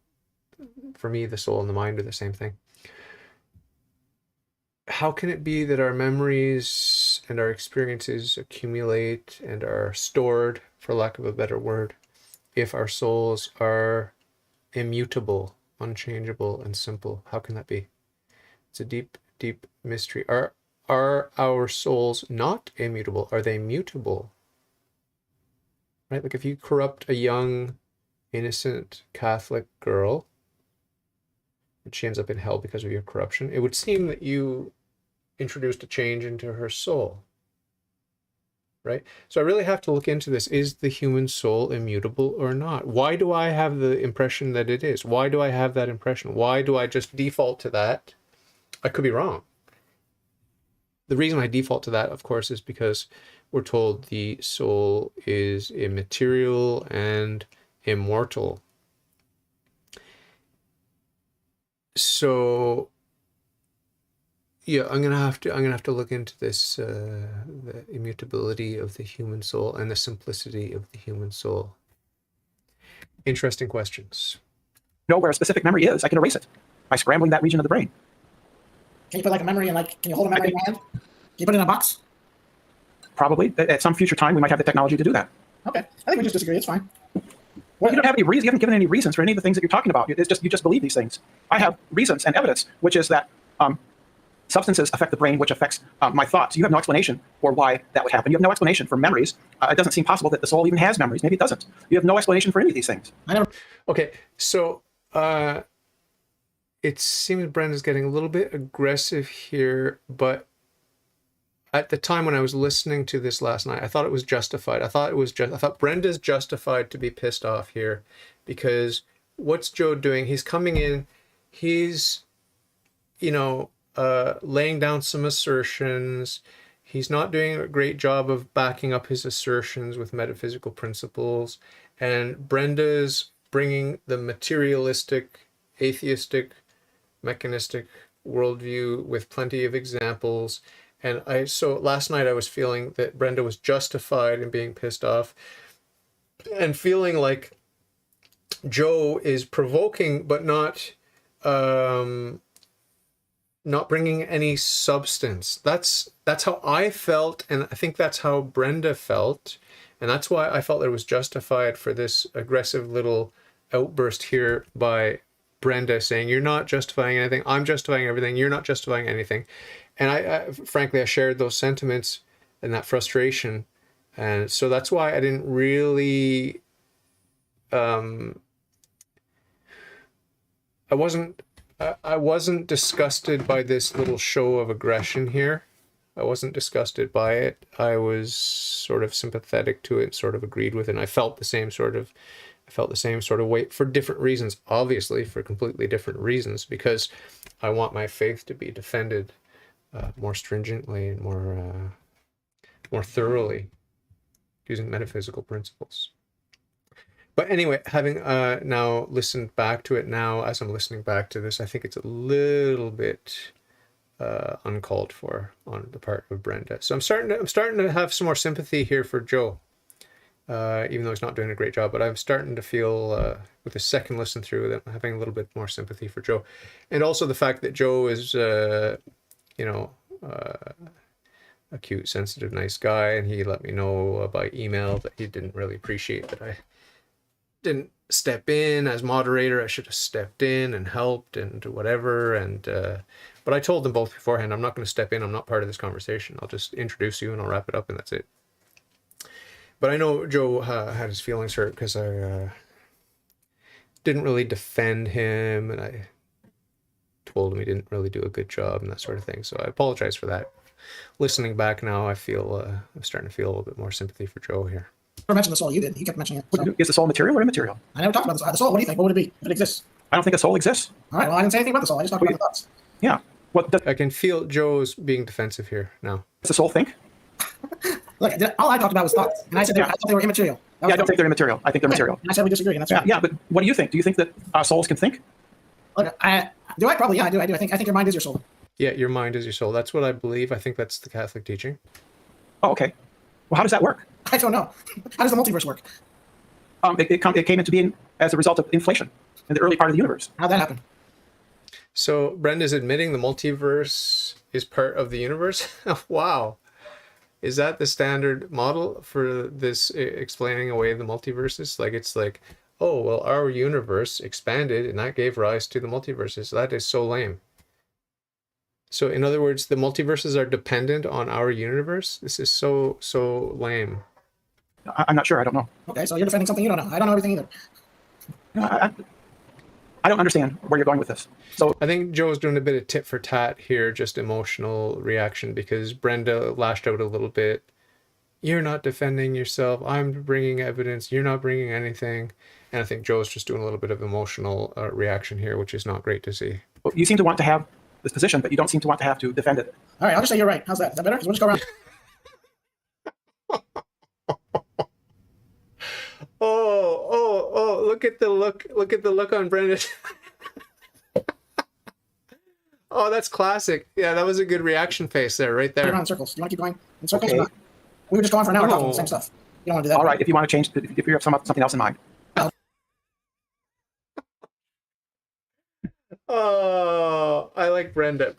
Speaker 1: for me the soul and the mind are the same thing. How can it be that our memories and our experiences accumulate and are stored, for lack of a better word, if our souls are immutable, unchangeable, and simple? How can that be? It's a deep, deep mystery. Are our souls not immutable? Are they mutable? Right? Like if you corrupt a young, innocent Catholic girl, and she ends up in hell because of your corruption, it would seem that you introduced a change into her soul, right? So I really have to look into this. Is the human soul immutable or not? Why do I have the impression that it is? Why do I have that impression? Why do I just default to that? I could be wrong. The reason I default to that, of course, is because we're told the soul is immaterial and immortal. So yeah, I'm gonna have to look into this, the immutability of the human soul and the simplicity of the human soul. Interesting questions.
Speaker 3: Know where a specific memory is, I can erase it by scrambling that region of the brain.
Speaker 2: Can you put like a memory in, like, can you hold a memory in your hand? Can you put it in a box?
Speaker 3: Probably at some future time we might have the technology to do that.
Speaker 2: Okay, I think we just disagree. It's fine.
Speaker 3: Well, you don't have any reason. You haven't given any reasons for any of the things that you're talking about. You just believe these things. I have reasons and evidence, which is that substances affect the brain, which affects my thoughts. You have no explanation for why that would happen. You have no explanation for memories. It doesn't seem possible that the soul even has memories. Maybe it doesn't. You have no explanation for any of these things.
Speaker 1: Okay, so it seems Brenda's getting a little bit aggressive here, but at the time when I was listening to this last night, I thought it was justified. I thought Brenda's justified to be pissed off here, because what's Joe doing? He's coming in, he's, laying down some assertions. He's not doing a great job of backing up his assertions with metaphysical principles. And Brenda's bringing the materialistic, atheistic, mechanistic worldview with plenty of examples. And so last night I was feeling that Brenda was justified in being pissed off and feeling like Joe is provoking, but not bringing any substance. That's how I felt, and I think that's how Brenda felt, and that's why I felt it was justified for this aggressive little outburst here by Brenda saying, "You're not justifying anything. I'm justifying everything. You're not justifying anything." And I frankly, I shared those sentiments and that frustration, and so that's why I didn't really. I wasn't disgusted by this little show of aggression here. I wasn't disgusted by it. I was sort of sympathetic to it, sort of agreed with it. And I felt the same sort of weight for different reasons, obviously for completely different reasons, because I want my faith to be defended more stringently and more thoroughly using metaphysical principles. But anyway, having now listened back to it now, as I'm listening back to this, I think it's a little bit uncalled for on the part of Brenda. So I'm starting to have some more sympathy here for Joe, even though he's not doing a great job. But I'm starting to feel, with the second listen through, that I'm having a little bit more sympathy for Joe, and also the fact that Joe is, a cute, sensitive, nice guy, and he let me know by email that he didn't really appreciate that I didn't step in as moderator. I should have stepped in and helped and whatever. And but I told them both beforehand, I'm not going to step in. I'm not part of this conversation. I'll just introduce you and I'll wrap it up, and that's it. But I know Joe had his feelings hurt because I didn't really defend him, and I told him he didn't really do a good job and that sort of thing. So I apologize for that. Listening back now, I feel I'm starting to feel a little bit more sympathy for Joe here.
Speaker 2: Never mentioned the soul. You did. He kept mentioning it. So.
Speaker 3: Is the soul material or immaterial?
Speaker 2: I never talked about the soul. The soul. What do you think? What would it be if it exists?
Speaker 3: I don't think a soul exists.
Speaker 2: All right, well, I didn't say anything about the soul. I just talked about the thoughts.
Speaker 3: Yeah. What does
Speaker 1: I can feel Joe's being defensive here now.
Speaker 3: the soul think?
Speaker 2: Look, all I talked about was thoughts, and I said I thought they were immaterial.
Speaker 3: Yeah, I don't think they're immaterial. I think they're material.
Speaker 2: And I said we disagree, and that's
Speaker 3: Yeah,
Speaker 2: right.
Speaker 3: yeah, but what do you think? Do you think that our souls can think?
Speaker 2: Look, I probably, yeah, I do. I think your mind is your soul.
Speaker 1: Yeah, your mind is your soul. That's what I believe. I think that's the Catholic teaching.
Speaker 3: Oh, okay. Well, how does that work?
Speaker 2: I don't know. How does the multiverse work?
Speaker 3: It came into being as a result of inflation in the early part of the universe.
Speaker 2: How'd that happen?
Speaker 1: So Brenda's admitting the multiverse is part of the universe. Wow. Is that the standard model for this explaining away the multiverses? Like, it's like, oh, well, our universe expanded and that gave rise to the multiverses. That is so lame. So in other words, the multiverses are dependent on our universe. This is so lame.
Speaker 3: I'm not sure. I don't know.
Speaker 2: Okay, so you're defending something you don't know. I don't know everything either.
Speaker 3: I don't understand where you're going with this. So
Speaker 1: I think Joe's doing a bit of tit for tat here, just emotional reaction, because Brenda lashed out a little bit. You're not defending yourself. I'm bringing evidence. You're not bringing anything. And I think Joe's just doing a little bit of emotional reaction here, which is not great to see.
Speaker 3: you seem to want to have this position, but you don't seem to want to have to defend it.
Speaker 2: All right, I'll just say you're right. How's that? Is that better? 'Cause we'll just go around.
Speaker 1: Oh, look at the look on Brenda. Oh, that's classic. Yeah, that was a good reaction face there, right there.
Speaker 2: Around in circles. You want to keep going in circles
Speaker 3: Okay.
Speaker 2: or not? We were just going for an hour talking
Speaker 1: No.
Speaker 2: the same stuff. You don't want to do that.
Speaker 3: All right, if you want to change, if you have something else in mind.
Speaker 1: Oh, I like Brenda.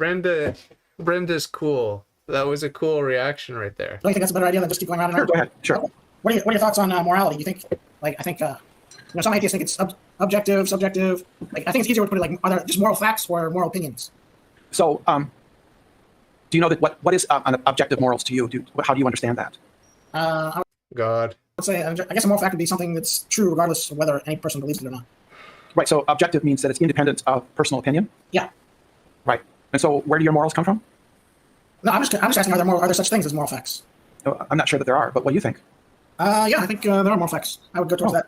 Speaker 1: Brenda's cool. That was a cool reaction right there.
Speaker 2: Don't you think that's a better idea than just keep going around and
Speaker 3: Sure,
Speaker 2: around?
Speaker 3: go ahead. Sure.
Speaker 2: What are your thoughts on morality? You think, like, I think, some atheists think it's objective, subjective. Like, I think it's easier to put it like, are there just moral facts or moral opinions?
Speaker 3: So, do you know that what is an objective morals to you? How do you understand that?
Speaker 2: I
Speaker 1: God.
Speaker 2: would say, I guess a moral fact would be something that's true regardless of whether any person believes it or not.
Speaker 3: Right. So, objective means that it's independent of personal opinion.
Speaker 2: Yeah.
Speaker 3: Right. And so, where do your morals come from?
Speaker 2: No, I'm just asking, are there such things as moral facts?
Speaker 3: I'm not sure that there are, but what do you think?
Speaker 2: Yeah, I think there are moral facts. I would go towards that.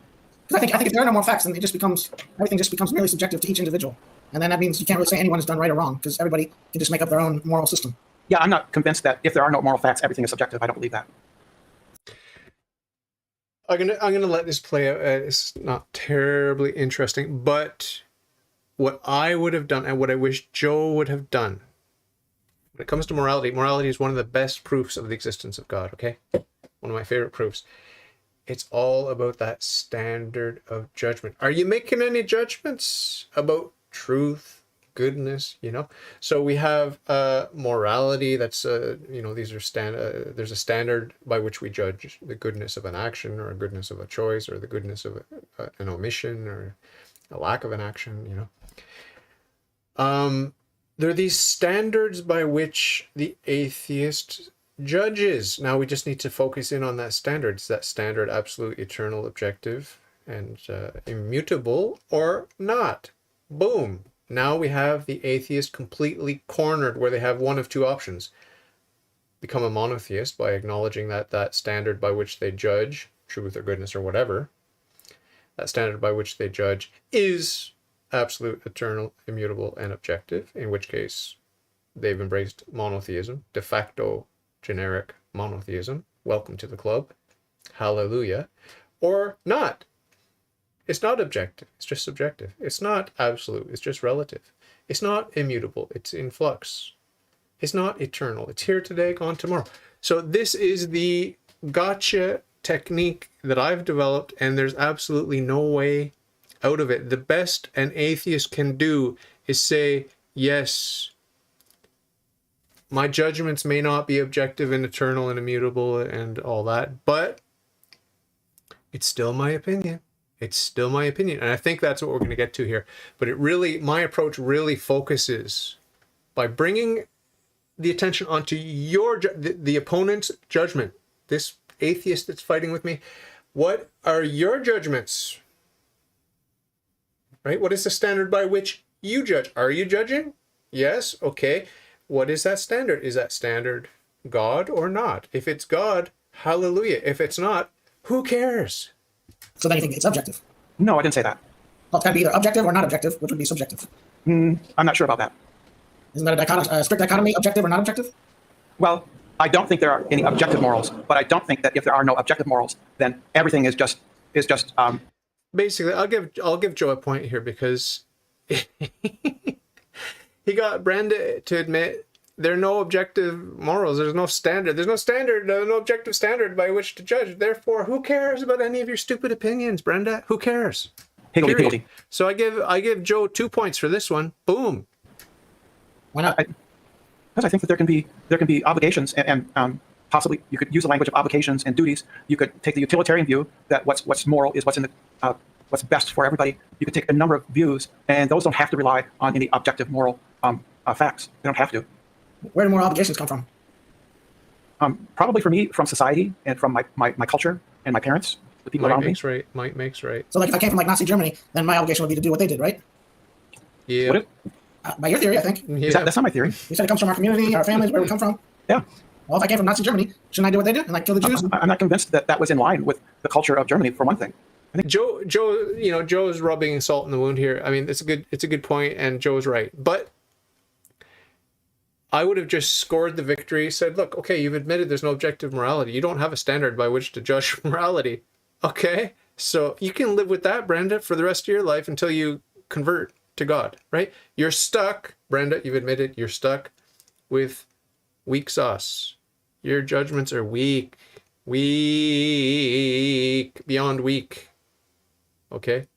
Speaker 2: Because I think if there are no moral facts, then everything just becomes merely subjective to each individual. And then that means you can't really say anyone has done right or wrong, because everybody can just make up their own moral system.
Speaker 3: Yeah, I'm not convinced that if there are no moral facts, everything is subjective. I don't believe that.
Speaker 1: I'm gonna let this play out. It's not terribly interesting, but what I would have done and what I wish Joe would have done when it comes to morality is one of the best proofs of the existence of God. Okay, one of my favorite proofs. It's all about that standard of judgment. Are you making any judgments about truth, goodness? So we have morality. That's these are there's a standard by which we judge the goodness of an action or a goodness of a choice or the goodness of an omission or a lack of an action. There are these standards by which the atheist judges. Now we just need to focus in on that standard. Is that standard absolute, eternal, objective, and immutable or not? Boom. Now we have the atheist completely cornered, where they have one of two options. Become a monotheist by acknowledging that standard by which they judge truth or goodness or whatever, that standard by which they judge is absolute, eternal, immutable, and objective, in which case they've embraced monotheism, de facto generic monotheism. Welcome to the club. Hallelujah. Or not. It's not objective. It's just subjective. It's not absolute. It's just relative. It's not immutable. It's in flux. It's not eternal. It's here today, gone tomorrow. So this is the gotcha technique that I've developed, and there's absolutely no way out of it. The best an atheist can do is say, yes, my judgments may not be objective and eternal and immutable and all that, but it's still my opinion. It's still my opinion. And I think that's what we're going to get to here. But my approach really focuses by bringing the attention onto the opponent's judgment. This atheist that's fighting with me, what are your judgments? Right? What is the standard by which you judge? Are you judging? Yes. Okay. What is that standard? Is that standard God or not? If it's God, hallelujah. If it's not, who cares?
Speaker 2: So then you think it's subjective.
Speaker 3: No, I didn't say that.
Speaker 2: Well, it's got to be either objective or not objective, which would be subjective.
Speaker 3: I'm not sure about that.
Speaker 2: Isn't that a strict dichotomy, objective or not objective?
Speaker 3: Well, I don't think there are any objective morals, but I don't think that if there are no objective morals, then everything is just
Speaker 1: Basically, I'll give Joe a point here because he got Brenda to admit there are no objective morals. There's no standard. There's no standard, no objective standard by which to judge. Therefore, who cares about any of your stupid opinions, Brenda? Who cares?
Speaker 3: higgledy-piggledy.
Speaker 1: So I give Joe 2 points for this one. Boom.
Speaker 2: Why not?
Speaker 3: Because I think that there can be obligations and possibly you could use the language of obligations and duties. You could take the utilitarian view that what's moral is what's in the what's best for everybody. You could take a number of views, and those don't have to rely on any objective moral facts. They don't have to.
Speaker 2: Where do more obligations come from?
Speaker 3: Probably for me, from society and from my culture and my parents, the people around me.
Speaker 1: Mike makes right.
Speaker 2: So, like, if I came from like Nazi Germany, then my obligation would be to do what they did, right?
Speaker 1: Yeah.
Speaker 3: Would it?
Speaker 2: By your theory, I think.
Speaker 1: Yeah.
Speaker 3: That's not my theory.
Speaker 2: You said it comes from our community, our families, where we come from.
Speaker 3: Yeah.
Speaker 2: Well, if I came from Nazi Germany, shouldn't I do what they did and like kill the Jews?
Speaker 3: I'm not convinced that was in line with the culture of Germany, for one thing. I think
Speaker 1: Joe, Joe's rubbing salt in the wound here. I mean, it's a good point, and Joe's right. But I would have just scored the victory, said, look, okay, you've admitted there's no objective morality. You don't have a standard by which to judge morality. Okay? So you can live with that, Brenda, for the rest of your life until you convert to God, right? You're stuck, Brenda, you've admitted you're stuck with weak sauce. Your judgments are weak, beyond weak. Okay?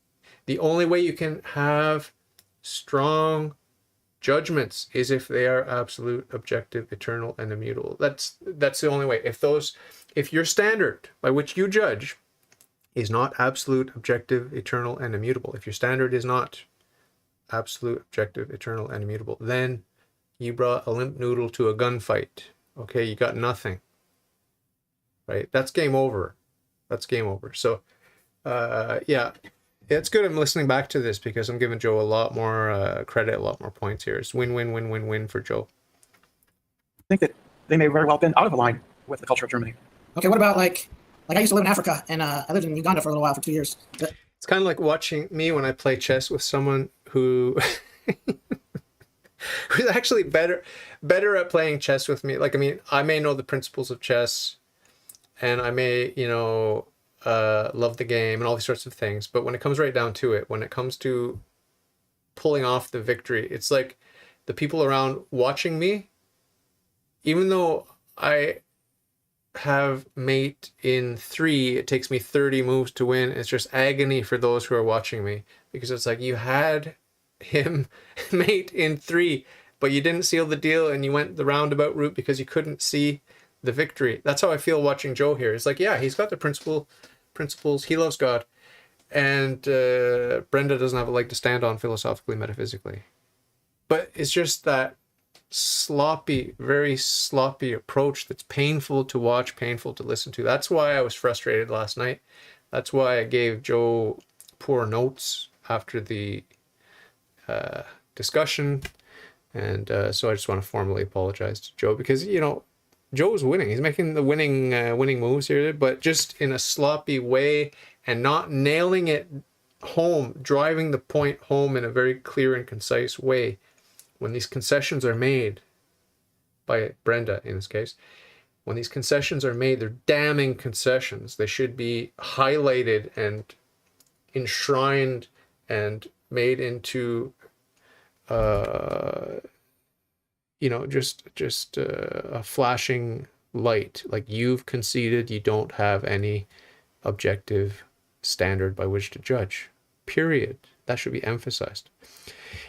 Speaker 1: The only way you can have strong judgments is if they are absolute, objective, eternal, and immutable. That's the only way. If your standard by which you judge is not absolute, objective, eternal, and immutable, if your standard is not absolute, objective, eternal, and immutable, then you brought a limp noodle to a gunfight. Okay, you got nothing. Right? That's game over. That's game over. So, yeah, it's good I'm listening back to this because I'm giving Joe a lot more credit, a lot more points here. It's win for Joe.
Speaker 3: I think that they may very well have been out of line with the culture of Germany.
Speaker 2: Okay, what about like I used to live in Africa and I lived in Uganda for a little while for 2 years. But
Speaker 1: It's kind of like watching me when I play chess with someone who who's actually better at playing chess with me. Like, I mean, I may know the principles of chess and I may, love the game and all these sorts of things. But when it comes right down to it, when it comes to pulling off the victory, it's like the people around watching me, even though I have mate in 3, it takes me 30 moves to win. It's just agony for those who are watching me because it's like you had him mate in 3, but you didn't seal the deal and you went the roundabout route because you couldn't see the victory. That's how I feel watching Joe here. It's like, yeah, he's got the principles. He loves God, and Brenda doesn't have a leg to stand on philosophically, metaphysically. But it's just that sloppy, very sloppy approach that's painful to watch, painful to listen to. That's why I was frustrated last night. That's why I gave Joe poor notes after the discussion. And so I just want to formally apologize to Joe because, Joe's winning. He's making the winning moves here, but just in a sloppy way and not nailing it home, driving the point home in a very clear and concise way. When these concessions are made by Brenda, in this case, when these concessions are made, they're damning concessions. They should be highlighted and enshrined and made into, just a flashing light. Like, you've conceded you don't have any objective standard by which to judge. Period. That should be emphasized.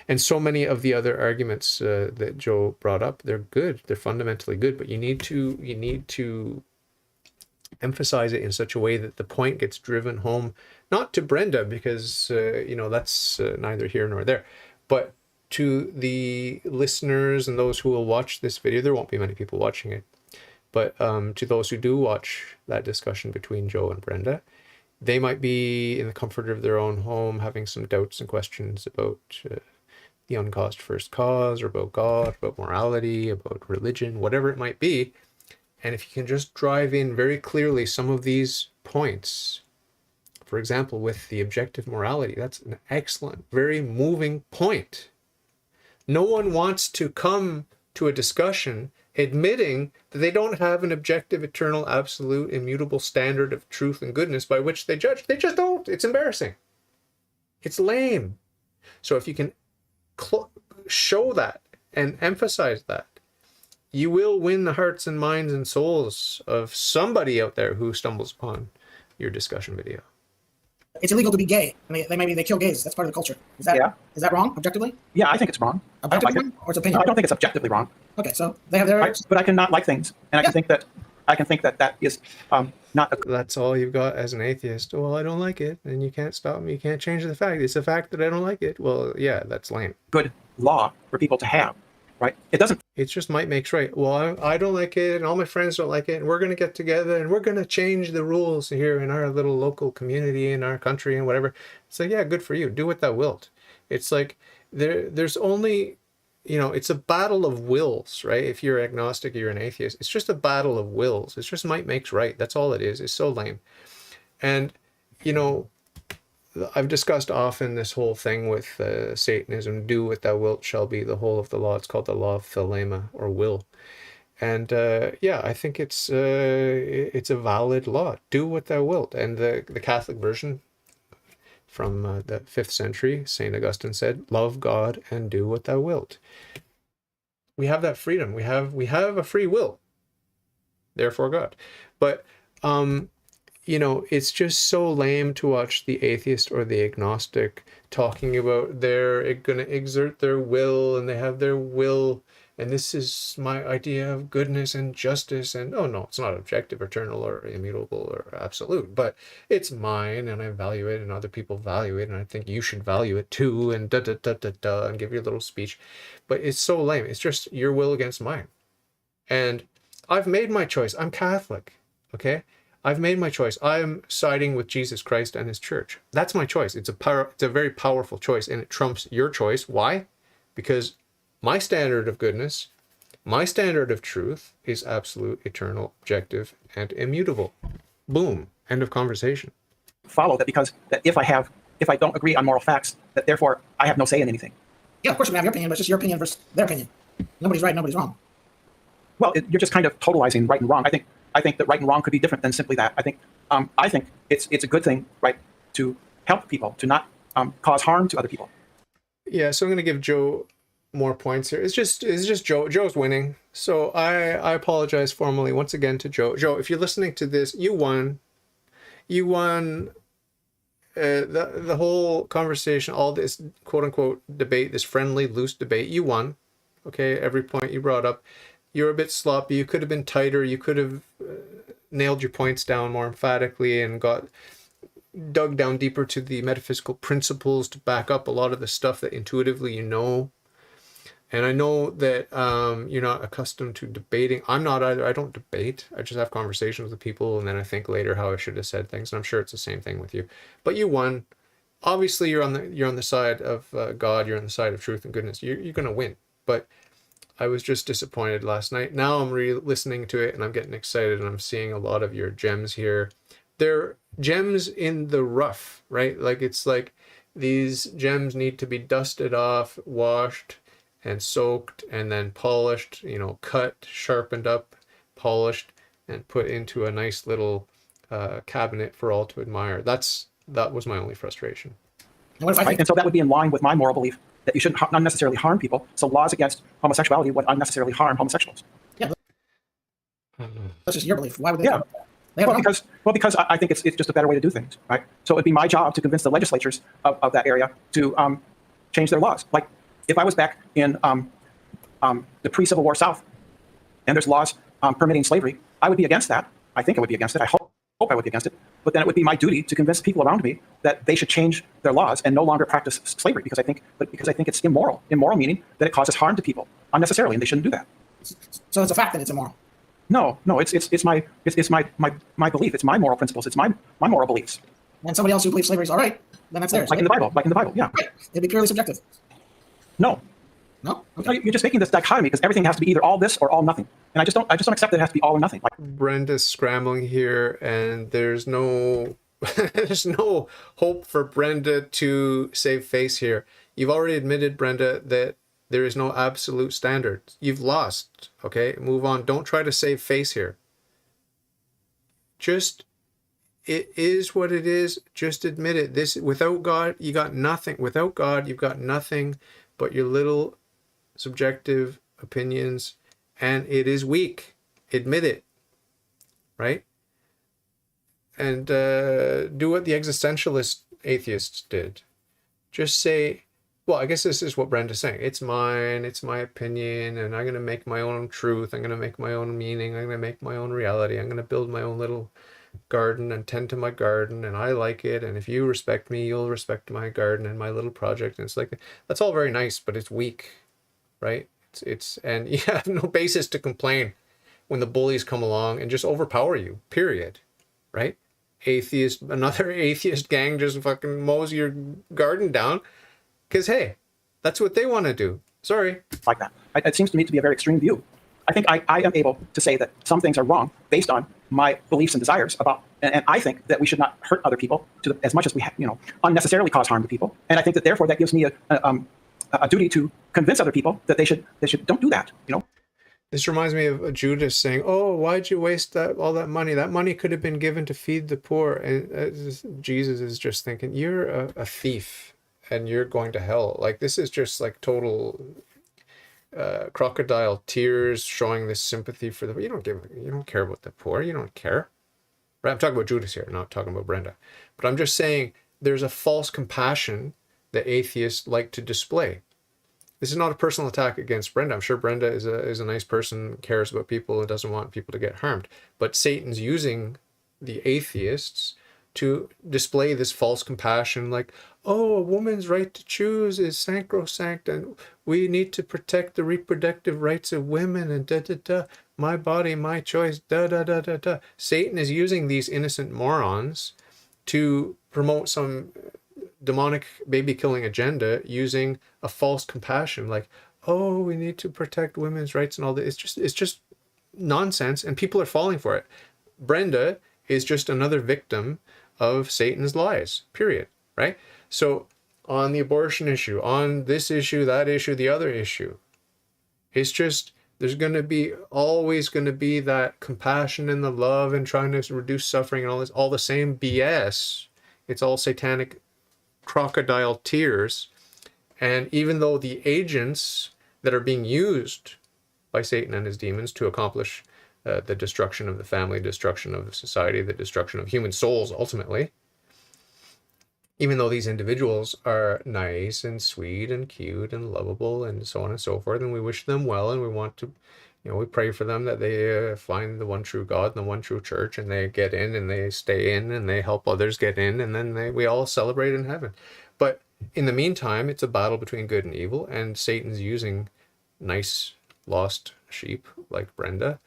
Speaker 1: And so many of the other arguments that Joe brought up, they're good. They're fundamentally good, but you need to emphasize it in such a way that the point gets driven home, not to Brenda, because that's neither here nor there, but to the listeners and those who will watch this video. There won't be many people watching it, but to those who do watch that discussion between Joe and Brenda, they might be in the comfort of their own home having some doubts and questions about the uncaused first cause, or about God, about morality, about religion, whatever it might be. And if you can just drive in very clearly some of these points For example, with the objective morality, that's an excellent, very moving point. No one wants to come to a discussion admitting that they don't have an objective, eternal, absolute, immutable standard of truth and goodness by which they judge. They just don't. It's embarrassing. It's lame. So if you can show that and emphasize that, you will win the hearts and minds and souls of somebody out there who stumbles upon your discussion video.
Speaker 2: It's illegal to be gay. I mean, they kill gays. That's part of the culture. Is that wrong, objectively?
Speaker 3: Yeah, I think it's wrong.
Speaker 2: Objectively wrong, or it's opinion?
Speaker 3: No, I don't think it's objectively wrong.
Speaker 2: Okay, so they have their...
Speaker 3: But I can not like things, and I can think that that is not a...
Speaker 1: That's all you've got as an atheist. Well, I don't like it, and you can't stop me. You can't change the fact. It's a fact that I don't like it. Well, yeah, that's lame.
Speaker 3: Good law for people to have, right? It doesn't...
Speaker 1: It's just might makes right. Well, I don't like it, and all my friends don't like it, and we're going to get together, and we're going to change the rules here in our little local community, in our country, and whatever. It's like, yeah, good for you. Do what thou wilt. It's like, there's only... it's a battle of wills, right? If you're agnostic, you're an atheist. It's just a battle of wills. It's just might makes right. That's all it is. It's so lame. And, I've discussed often this whole thing with Satanism. Do what thou wilt shall be the whole of the law. It's called the law of thelema, or will. And I think it's a valid law. Do what thou wilt. And the Catholic version from the 5th century, St. Augustine said, love God and do what thou wilt. We have that freedom. We have a free will. Therefore God. But, it's just so lame to watch the atheist or the agnostic talking about they're going to exert their will and they have their will. And this is my idea of goodness and justice. And oh no, it's not objective, eternal, or immutable, or absolute, but it's mine and I value it and other people value it. And I think you should value it too. And and give your little speech. But it's so lame. It's just your will against mine. And I've made my choice. I'm Catholic. Okay. I've made my choice. I'm siding with Jesus Christ and his church. That's my choice. It's a very powerful choice, and it trumps your choice. Why? Because my standard of goodness, my standard of truth is absolute, eternal, objective, and immutable. Boom. End of conversation.
Speaker 3: Follow that because if I don't agree on moral facts, that therefore I have no say in anything.
Speaker 2: Yeah, of course you can have your opinion, but it's just your opinion versus their opinion. Nobody's right, nobody's wrong.
Speaker 3: Well, you're just kind of totalizing right and wrong. I think that right and wrong could be different than simply that. I think it's a good thing, right, to help people, to not cause harm to other people.
Speaker 1: Yeah, so I'm going to give Joe more points here. It's just Joe. Joe's winning. So I apologize formally once again to Joe. Joe, if you're listening to this, you won. You won the whole conversation, all this quote unquote debate, this friendly, loose debate. You won. Okay, every point you brought up. You're a bit sloppy. You could have been tighter. You could have nailed your points down more emphatically and dug down deeper to the metaphysical principles to back up a lot of the stuff that intuitively you know. And I know that you're not accustomed to debating. I'm not either. I don't debate. I just have conversations with people, and then I think later how I should have said things. And I'm sure it's the same thing with you. But you won. Obviously, you're on the side of God. You're on the side of truth and goodness. You're going to win. But I was just disappointed last night. Now I'm listening to it, and I'm getting excited, and I'm seeing a lot of your gems here. They're gems in the rough, right? Like it's like these gems need to be dusted off, washed, and soaked, and then polished, cut, sharpened up, polished, and put into a nice little cabinet for all to admire. That was my only frustration.
Speaker 3: And so that would be in line with my moral belief that you shouldn't unnecessarily harm people. So laws against homosexuality would unnecessarily harm homosexuals.
Speaker 2: Yeah, that's just your belief. Why would they?
Speaker 3: Yeah. Because I think it's just a better way to do things, right? So it'd be my job to convince the legislatures of that area to change their laws. Like if I was back in the pre-Civil War South and there's laws permitting slavery, I would be against that. I think I would be against it. I hope I would be against it. But then it would be my duty to convince people around me that they should change their laws and no longer practice slavery because I think it's immoral. Immoral meaning that it causes harm to people unnecessarily, and they shouldn't do that.
Speaker 2: So it's a fact that it's immoral.
Speaker 3: No, it's my belief. It's my moral principles. It's my moral beliefs.
Speaker 2: And somebody else who believes slavery is all right, then that's theirs.
Speaker 3: Like in the Bible, yeah.
Speaker 2: Right. It'd be purely subjective.
Speaker 3: No.
Speaker 2: No? Okay.
Speaker 3: No, you're just making this dichotomy because everything has to be either all this or all nothing. And I just don't accept that it has to be all or nothing.
Speaker 1: Brenda's scrambling here, and there's no there's no hope for Brenda to save face here. You've already admitted, Brenda, that there is no absolute standard. You've lost. Okay, move on. Don't try to save face here. Just, it is what it is. Just admit it. This, without God, you got nothing. Without God, you've got nothing but your little subjective opinions, and it is weak. Admit it, right? And do what the existentialist atheists did. Just say, well, I guess this is what Brenda's saying. It's mine, it's my opinion, and I'm going to make my own truth. I'm going to make my own meaning. I'm going to make my own reality. I'm going to build my own little garden and tend to my garden, and I like it. And if you respect me, you'll respect my garden and my little project. And it's like, that's all very nice, but it's weak, right? And you have no basis to complain when the bullies come along and just overpower you, period, right? Another atheist gang just fucking mows your garden down because, hey, that's what they want to do. Sorry.
Speaker 3: Like that. It seems to me to be a very extreme view. I think I am able to say that some things are wrong based on my beliefs and desires about, and I think that we should not hurt other people as much as we unnecessarily cause harm to people. And I think that therefore that gives me a duty to convince other people that they should don't do that.
Speaker 1: This reminds me of Judas saying, "Oh, why'd you waste all that money? That money could have been given to feed the poor." And Jesus is just thinking, "You're a thief, and you're going to hell." Like, this is just like total crocodile tears, showing this sympathy for the. You don't care about the poor. You don't care. Right? I'm talking about Judas here, not talking about Brenda. But I'm just saying there's a false compassion that atheists like to display. This is not a personal attack against Brenda. I'm sure Brenda is a nice person, cares about people, and doesn't want people to get harmed. But Satan's using the atheists to display this false compassion, like, oh, a woman's right to choose is sacrosanct, and we need to protect the reproductive rights of women, and da-da-da, my body, my choice, da-da-da-da-da. Satan is using these innocent morons to promote some demonic baby-killing agenda using a false compassion, like, oh, we need to protect women's rights and all that. It's just nonsense, and people are falling for it. Brenda is just another victim of Satan's lies, period, right? So on the abortion issue, on this issue, that issue, the other issue, it's just, there's always going to be that compassion and the love and trying to reduce suffering and all this, all the same BS. It's all satanic crocodile tears. And even though the agents that are being used by Satan and his demons to accomplish the destruction of the family, destruction of society, the destruction of human souls ultimately, even though these individuals are nice and sweet and cute and lovable and so on and so forth, and we wish them well, and we want to, we pray for them that they find the one true God and the one true church, and they get in and they stay in and they help others get in, and then we all celebrate in heaven. But in the meantime, it's a battle between good and evil, and Satan's using nice lost sheep like Brenda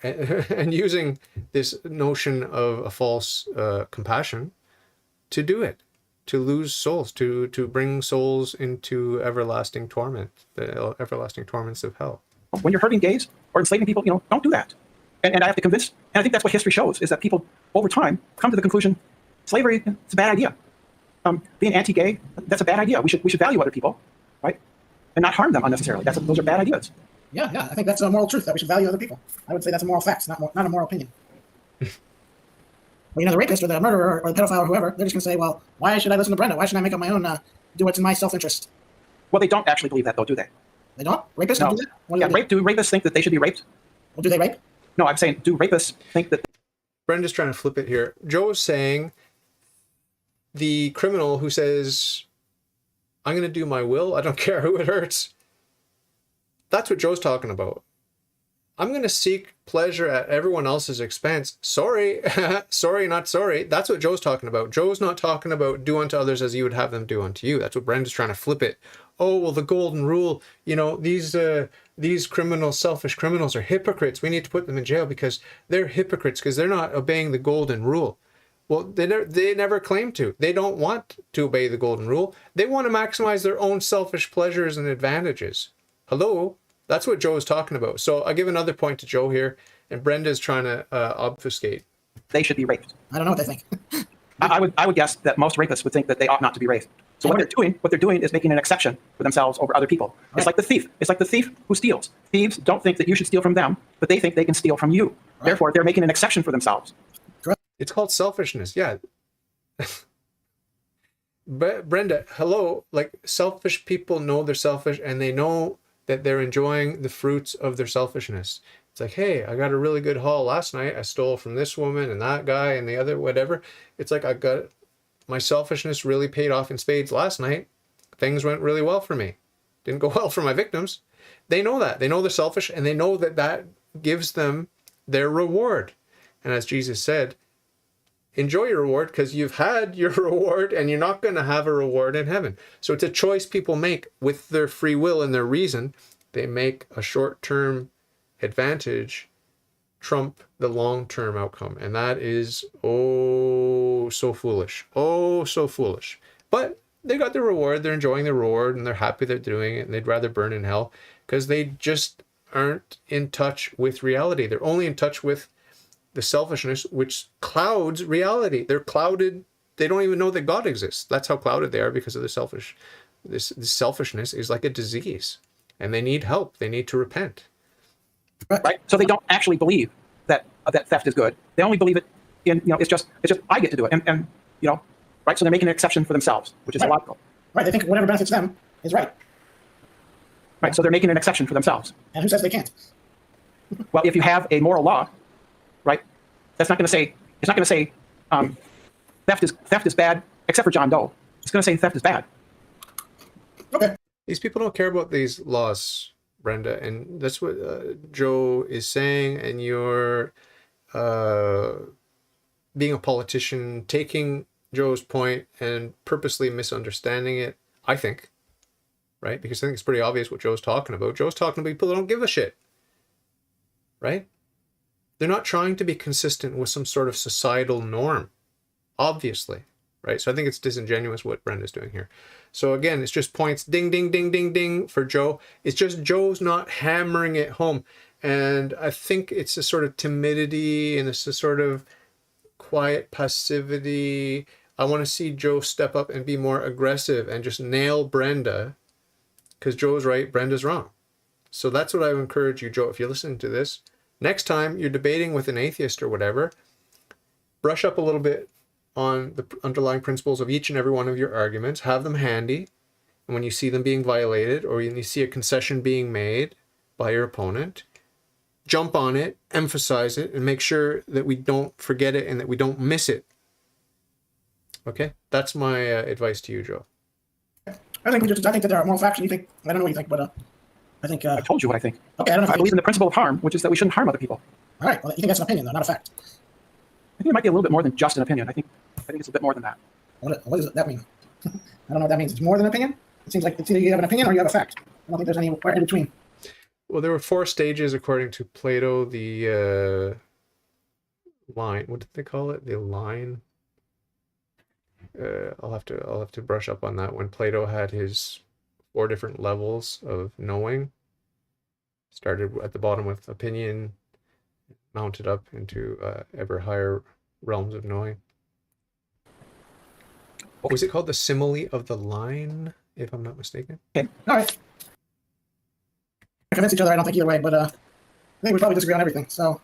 Speaker 1: and using this notion of a false compassion to do it, to lose souls, to bring souls into everlasting torment, the everlasting torments of hell.
Speaker 3: When you're hurting gays or enslaving people, don't do that. And I have to convince, and I think that's what history shows, is that people over time come to the conclusion, slavery, it's a bad idea. Being anti-gay, that's a bad idea. We should value other people, right? And not harm them unnecessarily. Those are bad ideas.
Speaker 2: Yeah, I think that's a moral truth, that we should value other people. I would say that's a moral fact, not a moral opinion. Well, the rapist or the murderer or the pedophile or whoever, they're just going to say, well, why should I listen to Brenda? Why should I make up my own, do what's in my self-interest?
Speaker 3: Well, they don't actually believe that, though, do they?
Speaker 2: They don't? Rapists don't do that?
Speaker 3: Do rapists think that they should be raped?
Speaker 2: Well, do they rape?
Speaker 3: No, I'm saying, do rapists think that...
Speaker 1: Brenda's trying to flip it here. Joe's saying the criminal who says, I'm going to do my will, I don't care who it hurts. That's what Joe's talking about. I'm going to seek pleasure at everyone else's expense. Sorry, sorry, not sorry. That's what Joe's talking about. Joe's not talking about do unto others as you would have them do unto you. That's what Brenda's trying to flip it. Oh, well, the golden rule, these criminals, selfish criminals are hypocrites. We need to put them in jail because they're hypocrites because they're not obeying the golden rule. Well, they never claim to. They don't want to obey the golden rule. They want to maximize their own selfish pleasures and advantages. Hello? That's what Joe is talking about. So I'll give another point to Joe here, and Brenda's trying to obfuscate
Speaker 3: they should be raped.
Speaker 2: I don't know what they think.
Speaker 3: I would guess that most rapists would think that they ought not to be raped. So what they're doing is making an exception for themselves over other people. Right. It's like the thief. It's like the thief who steals. Thieves don't think that you should steal from them, but they think they can steal from you. Right. Therefore, they're making an exception for themselves.
Speaker 1: It's called selfishness. Yeah. But Brenda, hello. Like, selfish people know they're selfish, and they know that they're enjoying the fruits of their selfishness. It's like, hey, I got a really good haul last night. I stole from this woman and that guy and the other, whatever. It's like, my selfishness really paid off in spades last night. Things went really well for me. Didn't go well for my victims. They know that. They know they're selfish, and they know that that gives them their reward. And as Jesus said, enjoy your reward, because you've had your reward and you're not going to have a reward in heaven. So it's a choice people make with their free will and their reason. They make a short-term advantage trump the long-term outcome. And that is, oh, so foolish. Oh, so foolish. But they got their reward. They're enjoying their reward, and they're happy they're doing it, and they'd rather burn in hell because they just aren't in touch with reality. They're only in touch with the selfishness, which clouds reality. They're clouded. They don't even know that God exists. That's how clouded they are because of the selfish. This selfishness is like a disease, and they need help. They need to repent.
Speaker 3: Right. So they don't actually believe that that theft is good. They only believe it in, it's just I get to do it, and right. So they're making an exception for themselves, which is illogical.
Speaker 2: Right. They think whatever benefits them is right.
Speaker 3: Right. So they're making an exception for themselves.
Speaker 2: And who says they can't?
Speaker 3: Well, if you have a moral law, right, that's not going to say, it's not going to say theft is bad, except for John Doe. It's going to say theft is bad.
Speaker 2: Okay.
Speaker 1: These people don't care about these laws, Brenda, and that's what Joe is saying. And you're being a politician, taking Joe's point and purposely misunderstanding it, I think, right? Because I think it's pretty obvious what Joe's talking about. Joe's talking about people who don't give a shit, right? They're not trying to be consistent with some sort of societal norm, obviously, right? So I think it's disingenuous what Brenda's doing here. So again, it's just points, ding, ding, ding, ding, ding for Joe. It's just Joe's not hammering it home. And I think it's a sort of timidity and it's a sort of quiet passivity. I want to see Joe step up and be more aggressive and just nail Brenda, because Joe's right, Brenda's wrong. So that's what I would encourage you, Joe, if you're listening to this. Next time you're debating with an atheist or whatever, brush up a little bit on the underlying principles of each and every one of your arguments. Have them handy. And when you see them being violated or when you see a concession being made by your opponent, jump on it, emphasize it, and make sure that we don't forget it and that we don't miss it. Okay? That's my advice to you, Joe.
Speaker 2: I think that there are moral facts. You think, I don't know what you think, but I think...
Speaker 3: I told you what I think.
Speaker 2: Okay, I don't know.
Speaker 3: I believe in the principle of harm, which is that we shouldn't harm other people.
Speaker 2: All right. Well, you think that's an opinion, though, not a fact.
Speaker 3: I think it might be a little bit more than just an opinion. I think it's a bit more than that.
Speaker 2: What does that mean? I don't know what that means. It's more than an opinion? It seems like it's either you have an opinion or you have a fact. I don't think there's anywhere in between.
Speaker 1: Well, there were 4 stages according to Plato. The line. What did they call it? The line. I'll have to brush up on that. When Plato had his 4 different levels of knowing, started at the bottom with opinion, mounted up into ever higher realms of knowing. What was it called? The simile of the line, if I'm not mistaken.
Speaker 2: Okay. All right. We convince each other, I don't think either way, but I think we probably disagree on everything. So,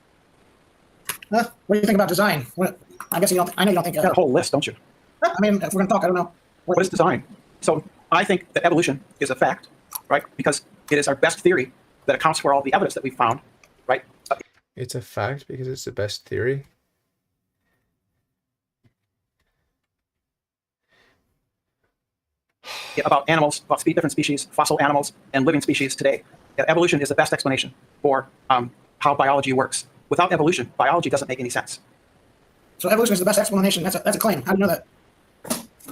Speaker 2: what do you think about design? I guess you don't. I know you don't think.
Speaker 3: You got a whole list, don't you?
Speaker 2: I mean, if we're going to talk, I don't know.
Speaker 3: What is design? So I think that evolution is a fact, right? Because it is our best theory that accounts for all the evidence that we've found, right?
Speaker 1: It's a fact because it's the best theory.
Speaker 3: About animals, about different species, fossil animals, and living species today. Evolution is the best explanation for how biology works. Without evolution, biology doesn't make any sense.
Speaker 2: So evolution is the best explanation. That's a claim. How do you know that?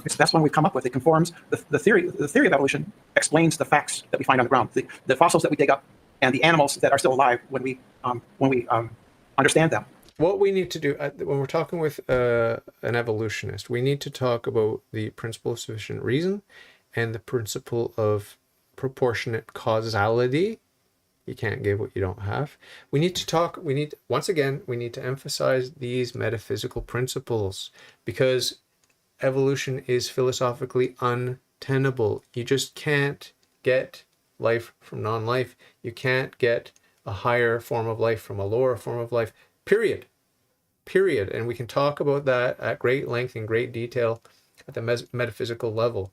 Speaker 3: It's the best one we've come up with. It conforms the theory of evolution explains the facts that we find on the ground, the fossils that we dig up, and the animals that are still alive when we understand them.
Speaker 1: What we need to do when we're talking with an evolutionist, we need to talk about the principle of sufficient reason and the principle of proportionate causality, You can't give what you don't have. We need to emphasize these metaphysical principles, because evolution is philosophically untenable. You just can't get life from non-life. You can't get a higher form of life from a lower form of life, period. And we can talk about that at great length and great detail at the metaphysical level.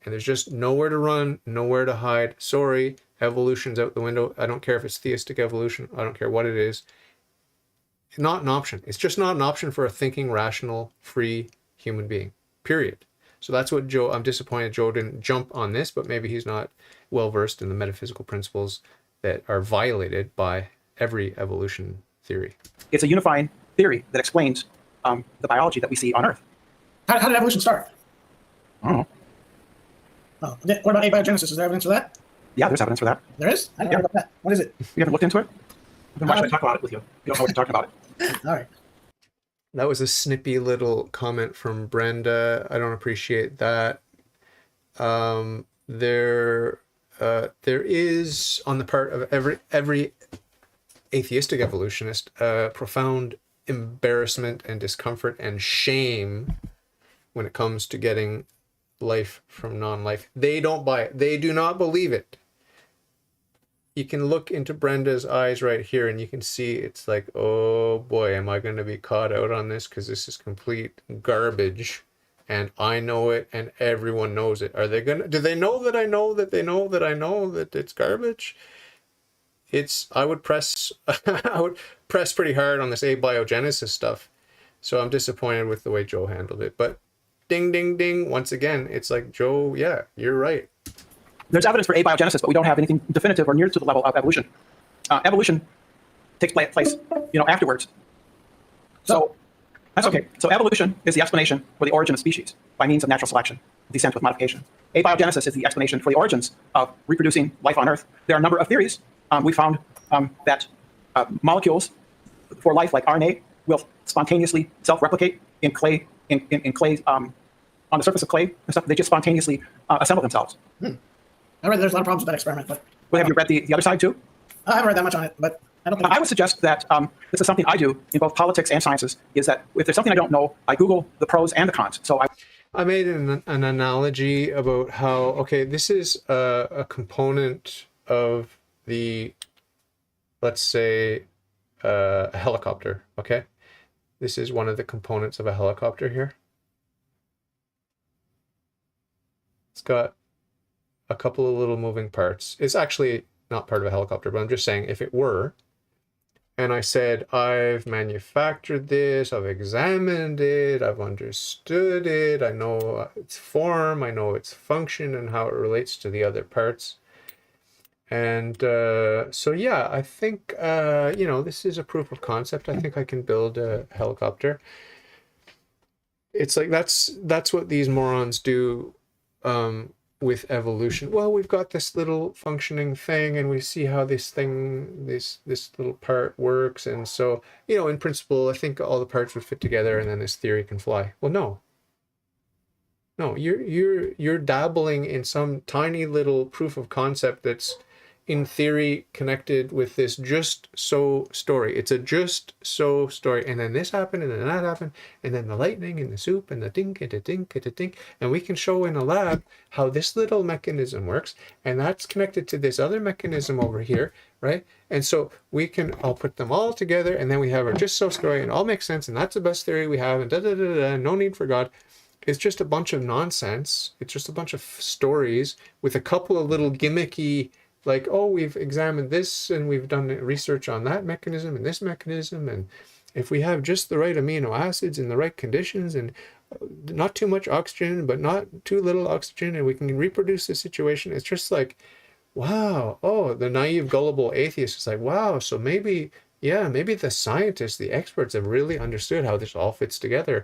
Speaker 1: And there's just nowhere to run, nowhere to hide. Sorry, evolution's out the window. I don't care if it's theistic evolution. I don't care what it is. It's not an option. It's just not an option for a thinking, rational, free human being, period. So that's what Joe, I'm disappointed Joe didn't jump on this, but maybe he's not well versed in the metaphysical principles that are violated by every evolution theory.
Speaker 3: It's a unifying theory that explains the biology that we see on Earth.
Speaker 2: How did evolution start?
Speaker 3: I don't know.
Speaker 2: Oh, what about abiogenesis? Is there evidence for that?
Speaker 3: Yeah, there's evidence for that.
Speaker 2: There is? I don't know about that. What is it?
Speaker 3: You haven't looked into it? Then why should I talk about it with you? You don't know what you're talking about.
Speaker 2: All right.
Speaker 1: That was a snippy little comment from Brenda. I don't appreciate that. There is, on the part of every atheistic evolutionist, profound embarrassment and discomfort and shame when it comes to getting life from non-life. They don't buy it. They do not believe it. You can look into Brenda's eyes right here and you can see it's like, oh boy, am I going to be caught out on this, because this is complete garbage and I know it and everyone knows it. Are they gonna, do they know that I know that they know that I know that it's garbage? I would press pretty hard on this abiogenesis stuff. So I'm disappointed with the way Joe handled it. But ding, ding, ding. Once again, it's like, Joe, yeah, you're right.
Speaker 3: There's evidence for abiogenesis, but we don't have anything definitive or near to the level of evolution. Evolution takes place, afterwards. So that's okay. So evolution is the explanation for the origin of species by means of natural selection, descent with modification. Abiogenesis is the explanation for the origins of reproducing life on Earth. There are a number of theories. We found that molecules for life, like RNA, will spontaneously self-replicate in clay, in clay, on the surface of clay and stuff. They just spontaneously assemble themselves.
Speaker 2: I read there's a lot of problems with that experiment, but
Speaker 3: Have you read the other side too?
Speaker 2: I haven't read that much on it, but I don't think
Speaker 3: I would suggest that this is something I do in both politics and sciences, is that if there's something I don't know, I Google the pros and the cons. So
Speaker 1: I made an analogy about how, okay, this is a component of the, let's say, a helicopter, okay? This is one of the components of a helicopter here. It's got a couple of little moving parts. It's actually not part of a helicopter, but I'm just saying if it were, and I said, I've manufactured this, I've examined it, I've understood it, I know its form, I know its function and how it relates to the other parts. And so, yeah, I think, this is a proof of concept. I think I can build a helicopter. It's like, that's what these morons do with evolution. Well, we've got this little functioning thing and we see how this little part works. And so, in principle, I think all the parts would fit together and then this theory can fly. Well, no, you're dabbling in some tiny little proof of concept that's in theory connected with this just so story. It's a just so story. And then this happened and then that happened. And then the lightning and the soup and the dink and the dink and the dink. And we can show in a lab how this little mechanism works. And that's connected to this other mechanism over here, right? And so I'll put them all together and then we have our just so story and it all makes sense. And that's the best theory we have and no need for God. It's just a bunch of nonsense. It's just a bunch of stories with a couple of little gimmicky, like, oh, we've examined this and we've done research on that mechanism and this mechanism. And if we have just the right amino acids in the right conditions and not too much oxygen, but not too little oxygen, and we can reproduce the situation, it's just like, wow. Oh, the naive, gullible atheist is like, wow. So maybe the scientists, the experts have really understood how this all fits together.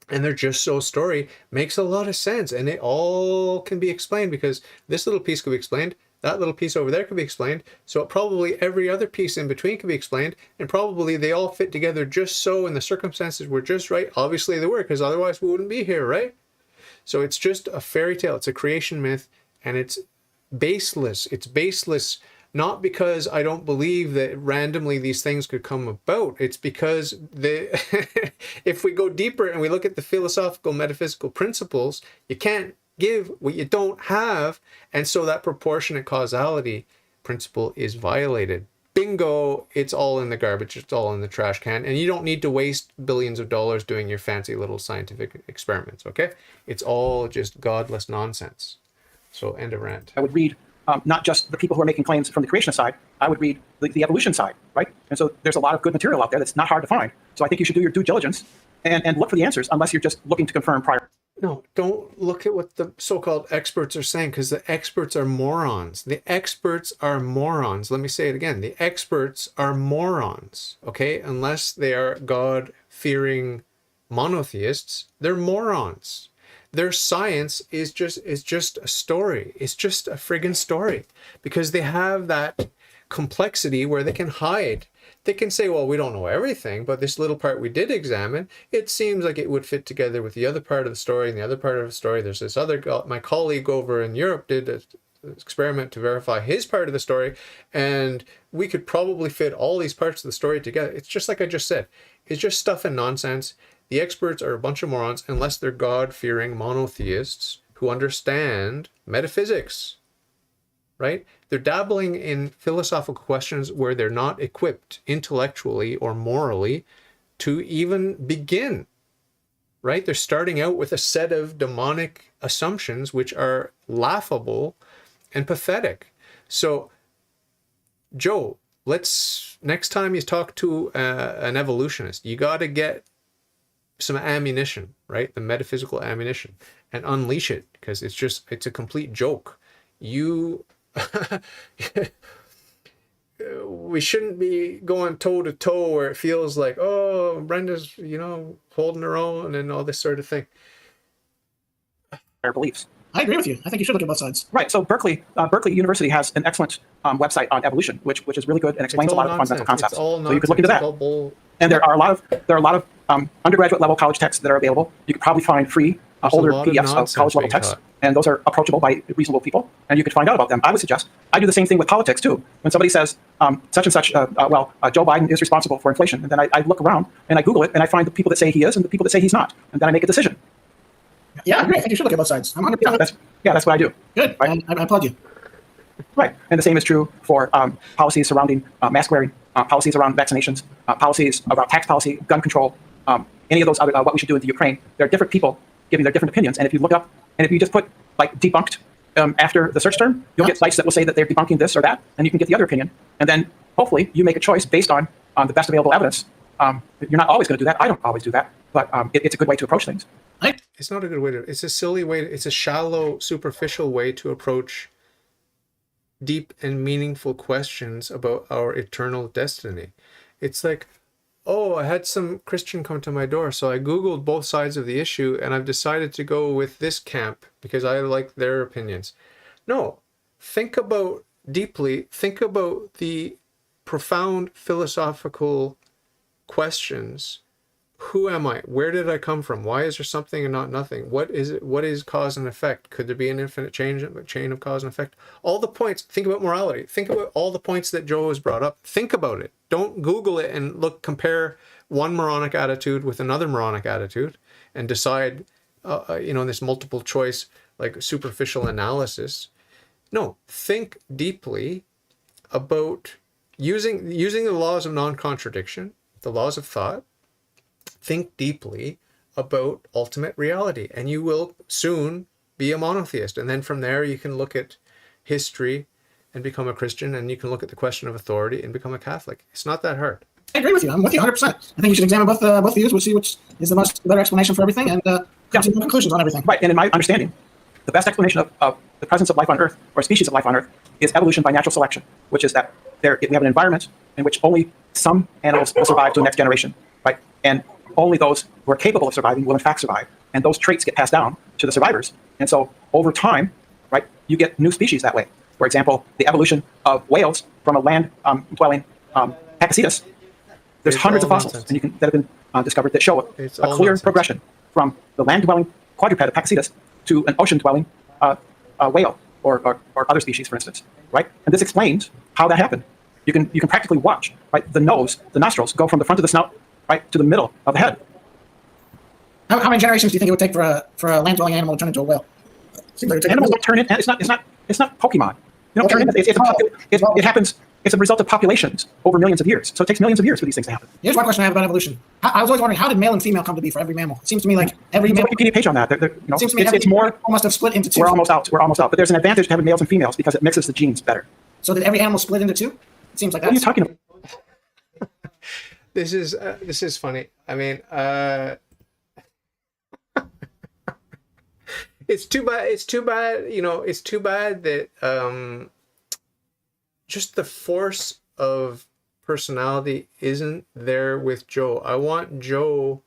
Speaker 1: And their just so story makes a lot of sense. And it all can be explained because this little piece could be explained. That little piece over there could be explained. So probably every other piece in between could be explained. And probably they all fit together just so, and the circumstances were just right. Obviously they were, because otherwise we wouldn't be here, right? So it's just a fairy tale. It's a creation myth, and it's baseless. It's baseless Not because I don't believe that randomly these things could come about. It's because if we go deeper and we look at the philosophical metaphysical principles, you can't give what you don't have. And so that proportionate causality principle is violated. Bingo, it's all in the garbage, it's all in the trash can, and you don't need to waste billions of dollars doing your fancy little scientific experiments, okay? It's all just godless nonsense. So, end of rant.
Speaker 3: I would read not just the people who are making claims from the creationist side, I would read the evolution side, right? And so there's a lot of good material out there that's not hard to find. So I think you should do your due diligence and look for the answers, unless you're just looking to confirm prior.
Speaker 1: No, don't look at what the so-called experts are saying, because the experts are morons. The experts are morons. Let me say it again. The experts are morons, okay? Unless they are God-fearing monotheists, they're morons. Their science is just a story. It's just a friggin' story, because they have that complexity where they can hide. They can say, well, we don't know everything, but this little part we did examine, it seems like it would fit together with the other part of the story, and the other part of the story, there's this other, my colleague over in Europe did an experiment to verify his part of the story, and we could probably fit all these parts of the story together. It's just like I just said. It's just stuff and nonsense. The experts are a bunch of morons, unless they're God-fearing monotheists who understand metaphysics, right? They're dabbling in philosophical questions where they're not equipped intellectually or morally to even begin, right? They're starting out with a set of demonic assumptions which are laughable and pathetic. So, Joe, next time you talk to an evolutionist, you got to get some ammunition, right? The metaphysical ammunition, and unleash it, because it's a complete joke. We shouldn't be going toe to toe where it feels like, oh, Brenda's, holding her own and all this sort of thing.
Speaker 3: Our beliefs.
Speaker 2: I agree with you. I think you should look at both sides.
Speaker 3: Right. So Berkeley University has an excellent website on evolution, which is really good and explains a lot of fundamental concepts. So you could look into that. And there are a lot of undergraduate level college texts that are available. You could probably find free older PDFs of college level texts, and those are approachable by reasonable people, and you could find out about them. I would suggest I do the same thing with politics too. When somebody says such and such, Joe Biden is responsible for inflation, and then I look around and I Google it and I find the people that say he is and the people that say he's not, and then I make a decision.
Speaker 2: Yeah, I agree. I think you should look at both sides. I'm 100%.
Speaker 3: That's what I do.
Speaker 2: Good. Right? I applaud you.
Speaker 3: Right. And the same is true for policies surrounding mask wearing, policies around vaccinations, policies about tax policy, gun control, any of those other, what we should do with the Ukraine. There are different people giving their different opinions. And if you look up, and if you just put like debunked after the search term, you'll get sites that will say that they're debunking this or that, and you can get the other opinion. And then hopefully you make a choice based on the best available evidence. You're not always going to do that. I don't always do that, but it's a good way to approach things.
Speaker 1: It's not a good way to, it's a silly way, it's a shallow, superficial way to approach deep and meaningful questions about our eternal destiny. It's like, oh, I had some Christian come to my door, so I Googled both sides of the issue, and I've decided to go with this camp because I like their opinions. No, think about deeply, think about the profound philosophical questions. Who am I? Where did I come from? Why is there something and not nothing? What is it? What is cause and effect? Could there be an infinite chain of cause and effect? All the points. Think about morality. Think about all the points that Joe has brought up. Think about it. Don't Google it and compare one moronic attitude with another moronic attitude and decide, this multiple choice, like superficial analysis. No, think deeply about using the laws of non-contradiction, the laws of thought. Think deeply about ultimate reality, and you will soon be a monotheist. And then from there, you can look at history and become a Christian, and you can look at the question of authority and become a Catholic. It's not that hard.
Speaker 2: I agree with you. I'm with you 100%. I think you should examine both views. We'll see which is the most better explanation for everything, and come to conclusions on everything.
Speaker 3: Right. And in my understanding, the best explanation of the presence of life on Earth, or species of life on Earth, is evolution by natural selection, which is that we have an environment in which only some animals will survive to the next generation, right? And only those who are capable of surviving will in fact survive. And those traits get passed down to the survivors. And so over time, right, you get new species that way. For example, the evolution of whales from a land-dwelling Pakicetus. There's hundreds of fossils that have been discovered that show a clear progression from the land-dwelling quadruped of Pakicetus to an ocean-dwelling whale or other species, for instance, right? And this explains how that happened. You can practically watch, right, the nostrils go from the front of the snout, right, to the middle of the head.
Speaker 2: How many generations do you think it would take for a land-dwelling animal to turn into a whale?
Speaker 3: Animals don't turn into. It's not Pokemon. You don't turn into. It happens. It's a result of populations over millions of years. So it takes millions of years for these things to happen.
Speaker 2: Here's one question I have about evolution. I was always wondering, how did male and female come to be for every mammal? It seems to me like every mammal.
Speaker 3: Wikipedia page on that.
Speaker 2: It seems to me it's more almost have split into two.
Speaker 3: We're almost out. But there's an advantage to having males and females because it mixes the genes better.
Speaker 2: So did every animal split into two? It seems like that.
Speaker 3: What are you talking about?
Speaker 1: This is funny. I mean, it's too bad. It's too bad. You know, it's too bad that just the force of personality isn't there with Joe. I want Joe's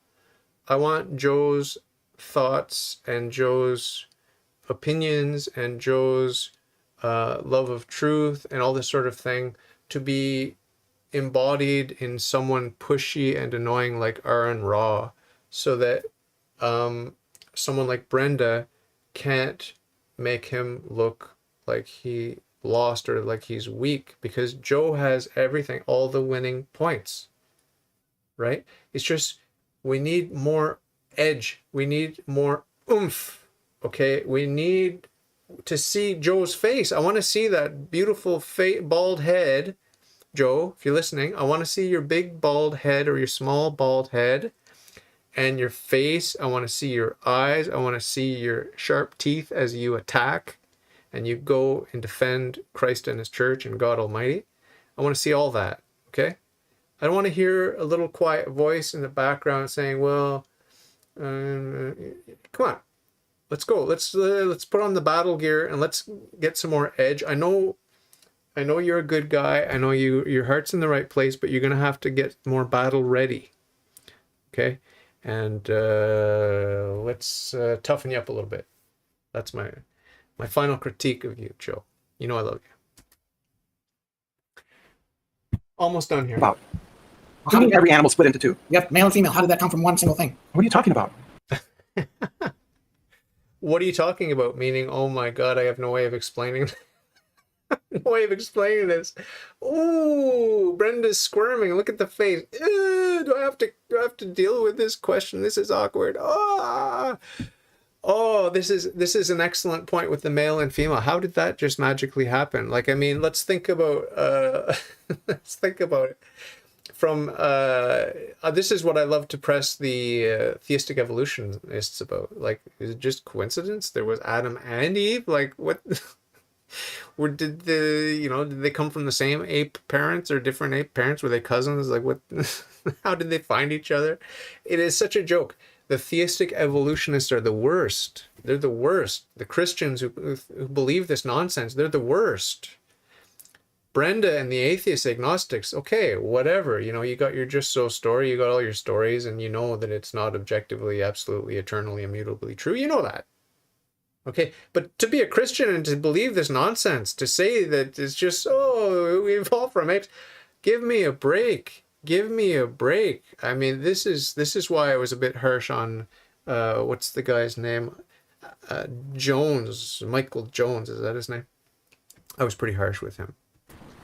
Speaker 1: thoughts and Joe's opinions and Joe's love of truth and all this sort of thing to be embodied in someone pushy and annoying like Aaron Raw, so that someone like Brenda can't make him look like he lost or like he's weak, because Joe has everything, all the winning points, right? It's just we need more edge, we need more oomph. Okay, we need to see Joe's face. I want to see that beautiful bald head. Joe, if you're listening, I want to see your big bald head or your small bald head and your face. I want to see your eyes. I want to see your sharp teeth as you attack and you go and defend Christ and his church and God Almighty. I want to see all that, okay? I don't want to hear a little quiet voice in the background saying, well, come on, let's go. Let's put on the battle gear and let's get some more edge. I know you're a good guy. I know your heart's in the right place, but you're going to have to get more battle ready, okay? And let's toughen you up a little bit. That's my final critique of you, Joe. You know I love you. Almost done here.
Speaker 3: About how did every animal split into two?
Speaker 2: Yep, male and female. How did that come from one single thing?
Speaker 3: What are you talking about?
Speaker 1: What are you talking about? Meaning, oh my God, I have no way of explaining. No way of explaining this. Ooh, Brenda's squirming. Look at the face. Do I have to deal with this question? This is awkward. Oh, this is an excellent point with the male and female. How did that just magically happen? Like, I mean, let's think about it. From this is what I love to press the theistic evolutionists about. Like, is it just coincidence? There was Adam and Eve. Like, what? Did they come from the same ape parents or different ape parents? Were they cousins? Like, what? How did they find each other? It is such a joke. The theistic evolutionists are the worst. They're the worst. The Christians who believe this nonsense, they're the worst. Brenda and the atheist agnostics, okay, whatever. You know, you got your just so story, you got all your stories, and you know that it's not objectively, absolutely, eternally, immutably true. You know that. Okay, but to be a Christian and to believe this nonsense, to say that it's just, oh, we evolved from apes, give me a break. Give me a break. I mean, this is why I was a bit harsh on, what's the guy's name? Jones, Michael Jones, is that his name? I was pretty harsh with him.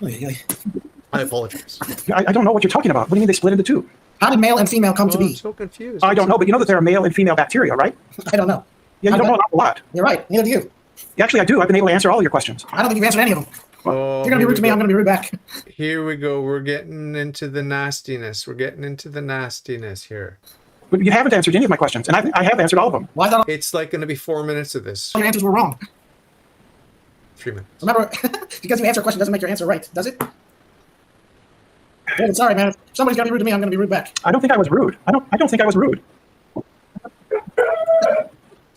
Speaker 1: I apologize.
Speaker 3: I don't know what you're talking about. What do you mean they split into two?
Speaker 2: How did male and female come to be?
Speaker 1: I'm so confused.
Speaker 3: I don't know, but you know that there are male and female bacteria, right?
Speaker 2: I don't know.
Speaker 3: Yeah, you don't know an awful lot.
Speaker 2: You're right. Neither do you.
Speaker 3: Actually, I do. I've been able to answer all your questions.
Speaker 2: I don't think you've answered any of them.
Speaker 1: Oh,
Speaker 2: you're going to be rude to me. I'm going to be rude back.
Speaker 1: Here we go. We're getting into the nastiness. Here.
Speaker 3: But you haven't answered any of my questions, and I have answered all of them.
Speaker 2: Why don't
Speaker 1: It's like going to be 4 minutes of this.
Speaker 2: your answers were wrong?
Speaker 1: 3 minutes.
Speaker 2: Remember, because you answer a question doesn't make your answer right, does it? David, sorry, man. If somebody's going to be rude to me, I'm going to be rude back.
Speaker 3: I don't think I was rude. I don't think I was rude.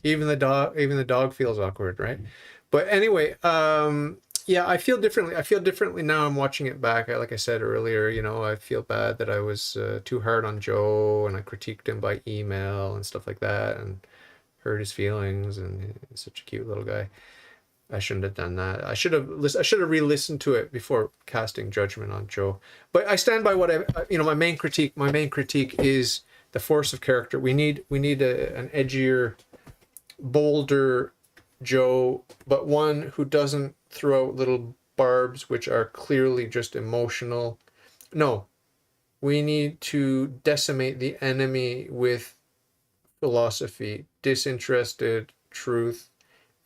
Speaker 1: Even the dog feels awkward, right? But anyway, yeah, I feel differently now. I'm watching it back. Like I said earlier, you know, I feel bad that I was too hard on Joe and I critiqued him by email and stuff like that and hurt his feelings. And he's such a cute little guy. I shouldn't have done that. I should have re-listened to it before casting judgment on Joe. But I stand by what my main critique is the force of character. We need an edgier, bolder Joe, but one who doesn't throw out little barbs which are clearly just emotional. No, we need to decimate the enemy with philosophy, disinterested truth.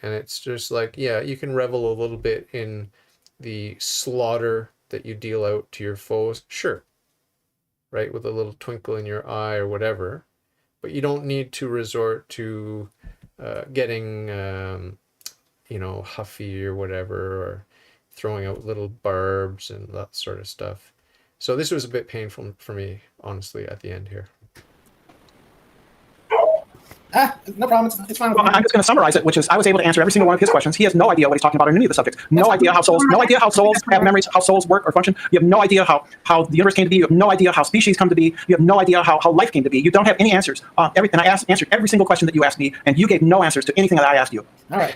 Speaker 1: And it's just like, yeah, you can revel a little bit in the slaughter that you deal out to your foes, sure, right, with a little twinkle in your eye or whatever, but you don't need to resort to getting huffy or whatever, or throwing out little barbs and that sort of stuff. So this was a bit painful for me, honestly, at the end here.
Speaker 2: No problem. It's fine.
Speaker 3: Well, I'm just going to summarize it, which is I was able to answer every single one of his questions. He has no idea what he's talking about on any of the subjects. No idea how souls have memories, how souls work or function. You have no idea how the universe came to be. You have no idea how species come to be. You have no idea how life came to be. You don't have any answers. And I answered every single question that you asked me, and you gave no answers to anything that I asked you.
Speaker 2: All right.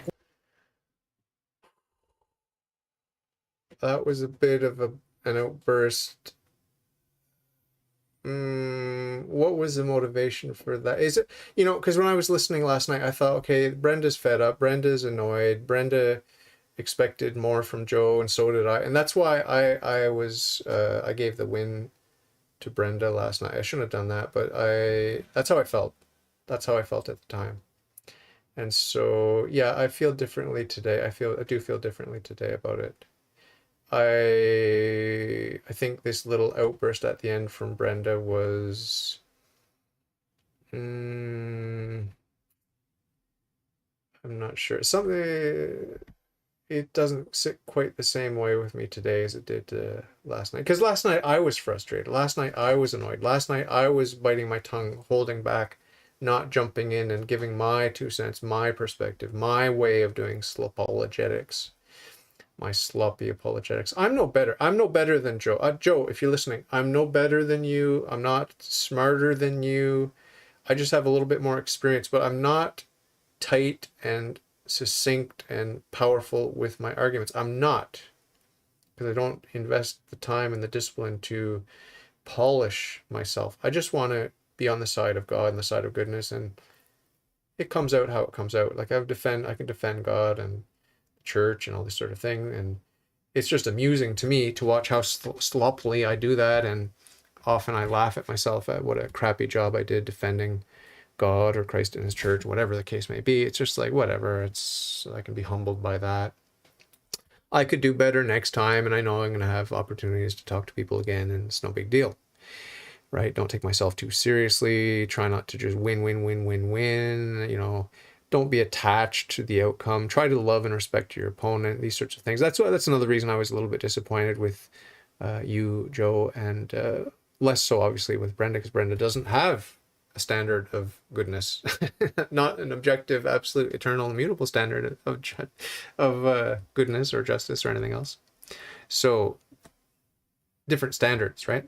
Speaker 1: That was a bit of an outburst. What was the motivation for that? Is it, because when I was listening last night, I thought, okay, Brenda's fed up, Brenda's annoyed, Brenda expected more from Joe, and so did I. And that's why I gave the win to Brenda last night. I shouldn't have done that, but that's how I felt. That's how I felt at the time. And so, yeah, I feel differently today. I do feel differently today about it. I think this little outburst at the end from Brenda was I'm not sure. Something, it doesn't sit quite the same way with me today as it did last night. Because last night I was frustrated. Last night I was annoyed. Last night I was biting my tongue, holding back, not jumping in and giving my 2 cents, my perspective, my way of doing apologetics. My sloppy apologetics. I'm no better. I'm no better than Joe. Joe, if you're listening, I'm no better than you. I'm not smarter than you. I just have a little bit more experience, but I'm not tight and succinct and powerful with my arguments. I'm not, because I don't invest the time and the discipline to polish myself. I just want to be on the side of God and the side of goodness, and it comes out how it comes out. Like I can defend God and church and all this sort of thing, and it's just amusing to me to watch how sloppily I do that, and often I laugh at myself at what a crappy job I did defending God or Christ and his church, whatever the case may be. It's just like, whatever, I can be humbled by that. I could do better next time, and I know I'm going to have opportunities to talk to people again, and it's no big deal, right? Don't take myself too seriously. Try not to just win. Don't be attached to the outcome. Try to love and respect your opponent, these sorts of things. That's another reason I was a little bit disappointed with you, Joe, and less so obviously with Brenda, because Brenda doesn't have a standard of goodness, not an objective, absolute, eternal, immutable standard of goodness or justice or anything else. So different standards, right?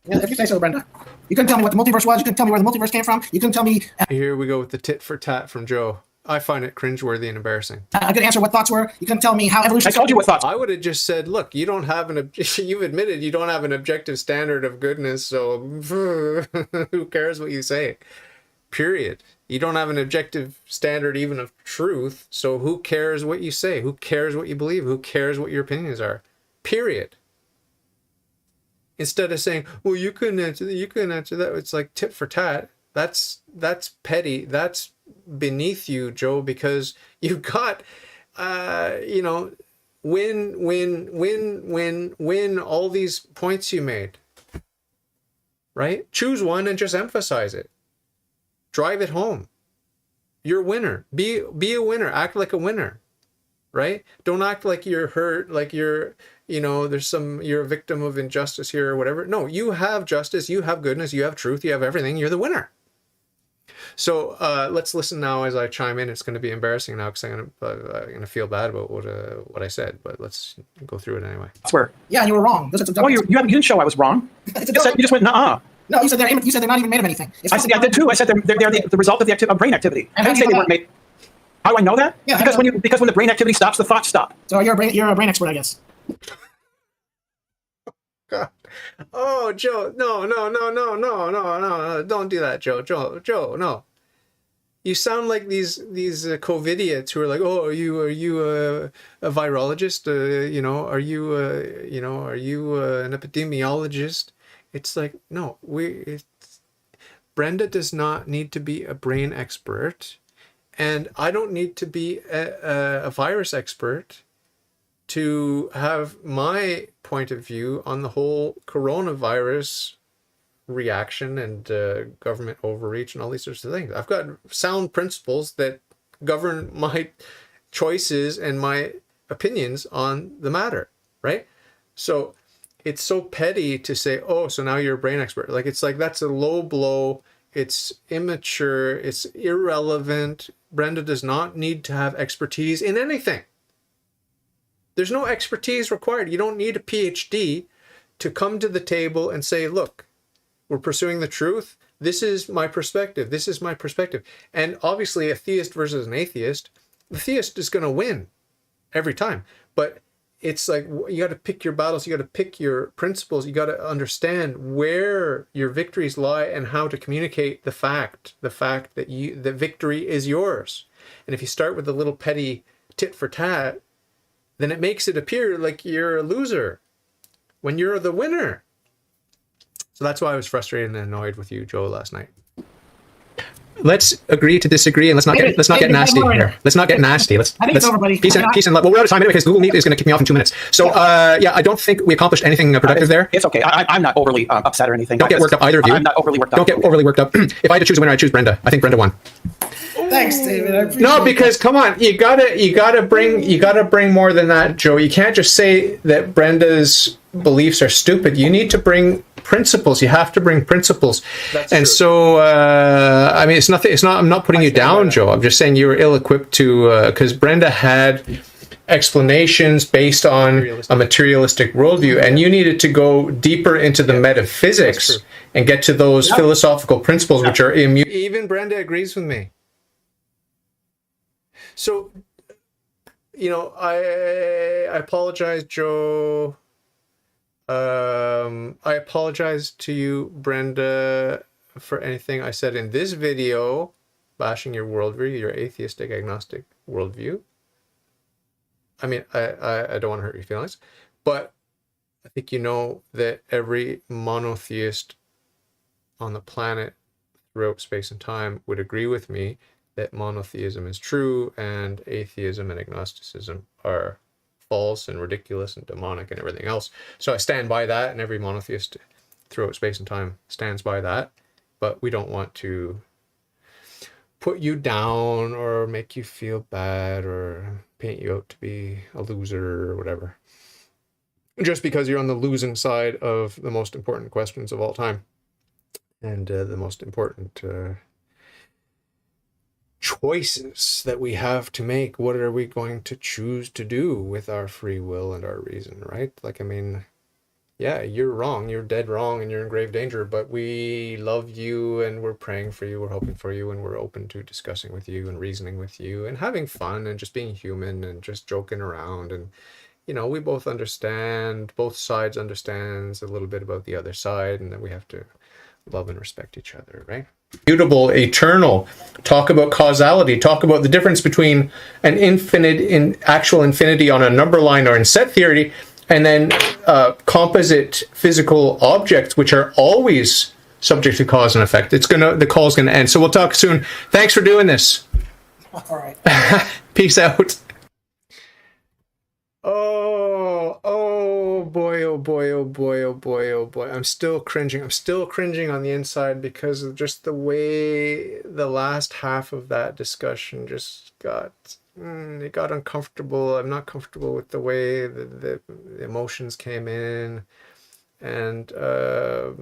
Speaker 2: Yeah, if you say so, Brenda. You couldn't tell me what the multiverse was. You couldn't tell me where the multiverse came from. You couldn't tell me...
Speaker 1: Here we go with the tit for tat from Joe. I find it cringeworthy and embarrassing.
Speaker 2: I could answer what thoughts were. You couldn't tell me how evolution...
Speaker 3: I told you what thoughts.
Speaker 1: I would have just said, look, you don't have you've admitted you don't have an objective standard of goodness, so who cares what you say? Period. You don't have an objective standard even of truth, so who cares what you say? Who cares what you believe? Who cares what your opinions are? Period. Instead of saying, well, you couldn't answer that. It's like tit for tat. That's petty. That's beneath you, Joe, because you've got, win all these points you made, right? Choose one and just emphasize it. Drive it home. You're a winner. Be a winner. Act like a winner, right? Don't act like you're hurt, like you're a victim of injustice here or whatever. No, you have justice, you have goodness, you have truth, you have everything. You're the winner. So let's listen now as I chime in. It's going to be embarrassing now because I'm going to feel bad about what I said, but let's go through it anyway.
Speaker 3: I swear.
Speaker 2: Yeah, you were wrong.
Speaker 3: You didn't show I was wrong. You just went, nuh-uh.
Speaker 2: No, you said they're not even made of anything.
Speaker 3: I did too. I said they're the result of brain activity. I didn't say they weren't made. How do I know that?
Speaker 2: Yeah,
Speaker 3: because when the brain activity stops, the thoughts stop.
Speaker 2: So you're a brain expert, I guess.
Speaker 1: God. Oh, Joe, no, don't do that, Joe, no. You sound like these COVIDiots who are like, oh, are you a virologist? Are you an epidemiologist? It's like, no, Brenda does not need to be a brain expert, and I don't need to be a virus expert to have my point of view on the whole coronavirus reaction and government overreach and all these sorts of things. I've got sound principles that govern my choices and my opinions on the matter, right? So it's so petty to say, oh, so now you're a brain expert. Like, it's like, that's a low blow. It's immature. It's irrelevant. Brenda does not need to have expertise in anything. There's no expertise required. You don't need a PhD to come to the table and say, look, we're pursuing the truth. This is my perspective. This is my perspective. And obviously, a theist versus an atheist, the theist is going to win every time. But it's like, you got to pick your battles. You got to pick your principles. You got to understand where your victories lie and how to communicate the fact that the victory is yours. And if you start with a little petty tit for tat, then it makes it appear like you're a loser when you're the winner. So that's why I was frustrated and annoyed with you, Joe, last night. Let's agree to disagree, and let's not get nasty here. Let's not get nasty.
Speaker 2: I think it's over, buddy.
Speaker 1: Peace and love. Well, we're out of time anyway because Google Meet is going to kick me off in 2 minutes. So, yeah, I don't think we accomplished anything productive there.
Speaker 3: It's okay. I'm not overly upset or anything.
Speaker 1: Don't get worked up, either of you.
Speaker 3: I'm not overly worked up.
Speaker 1: Don't get overly worked up. If I had to choose a winner, I'd choose Brenda. I think Brenda won.
Speaker 2: Thanks, David. I appreciate
Speaker 1: No, because come on, you gotta bring more than that, Joe. You can't just say that Brenda's beliefs are stupid. You need to bring principles. You have to bring principles. That's and true. So I mean, I'm not putting you down, Joe. I'm just saying you were ill-equipped to, because Brenda had explanations based on a materialistic worldview, and you needed to go deeper into the metaphysics and get to those philosophical principles which are immutable. Even Brenda agrees with me. So, I apologize, Joe. I apologize to you, Brenda, for anything I said in this video, bashing your worldview, your atheistic, agnostic worldview. I mean, I don't want to hurt your feelings, but I think you know that every monotheist on the planet throughout space and time would agree with me that monotheism is true and atheism and agnosticism are false and ridiculous and demonic and everything else. So I stand by that, and every monotheist throughout space and time stands by that. But we don't want to put you down or make you feel bad or paint you out to be a loser or whatever, just because you're on the losing side of the most important questions of all time and the most important choices that we have to make. What are we going to choose to do with our free will and our reason, right? Like, I mean, yeah, you're wrong, you're dead wrong, and you're in grave danger, but we love you and we're praying for you, we're hoping for you, and we're open to discussing with you and reasoning with you and having fun and just being human and just joking around. And we both understand, both sides understands a little bit about the other side, and then we have to love and respect each other, right? Immutable, eternal, talk about causality, talk about the difference between an actual infinity on a number line or in set theory, and then composite physical objects which are always subject to cause and effect. The call's gonna end. So we'll talk soon. Thanks for doing this.
Speaker 2: All right.
Speaker 1: Peace out. Oh boy, oh boy, oh boy, oh boy, oh boy. I'm still cringing. I'm still cringing on the inside because of just the way the last half of that discussion just it got uncomfortable. I'm not comfortable with the way the emotions came in. And, I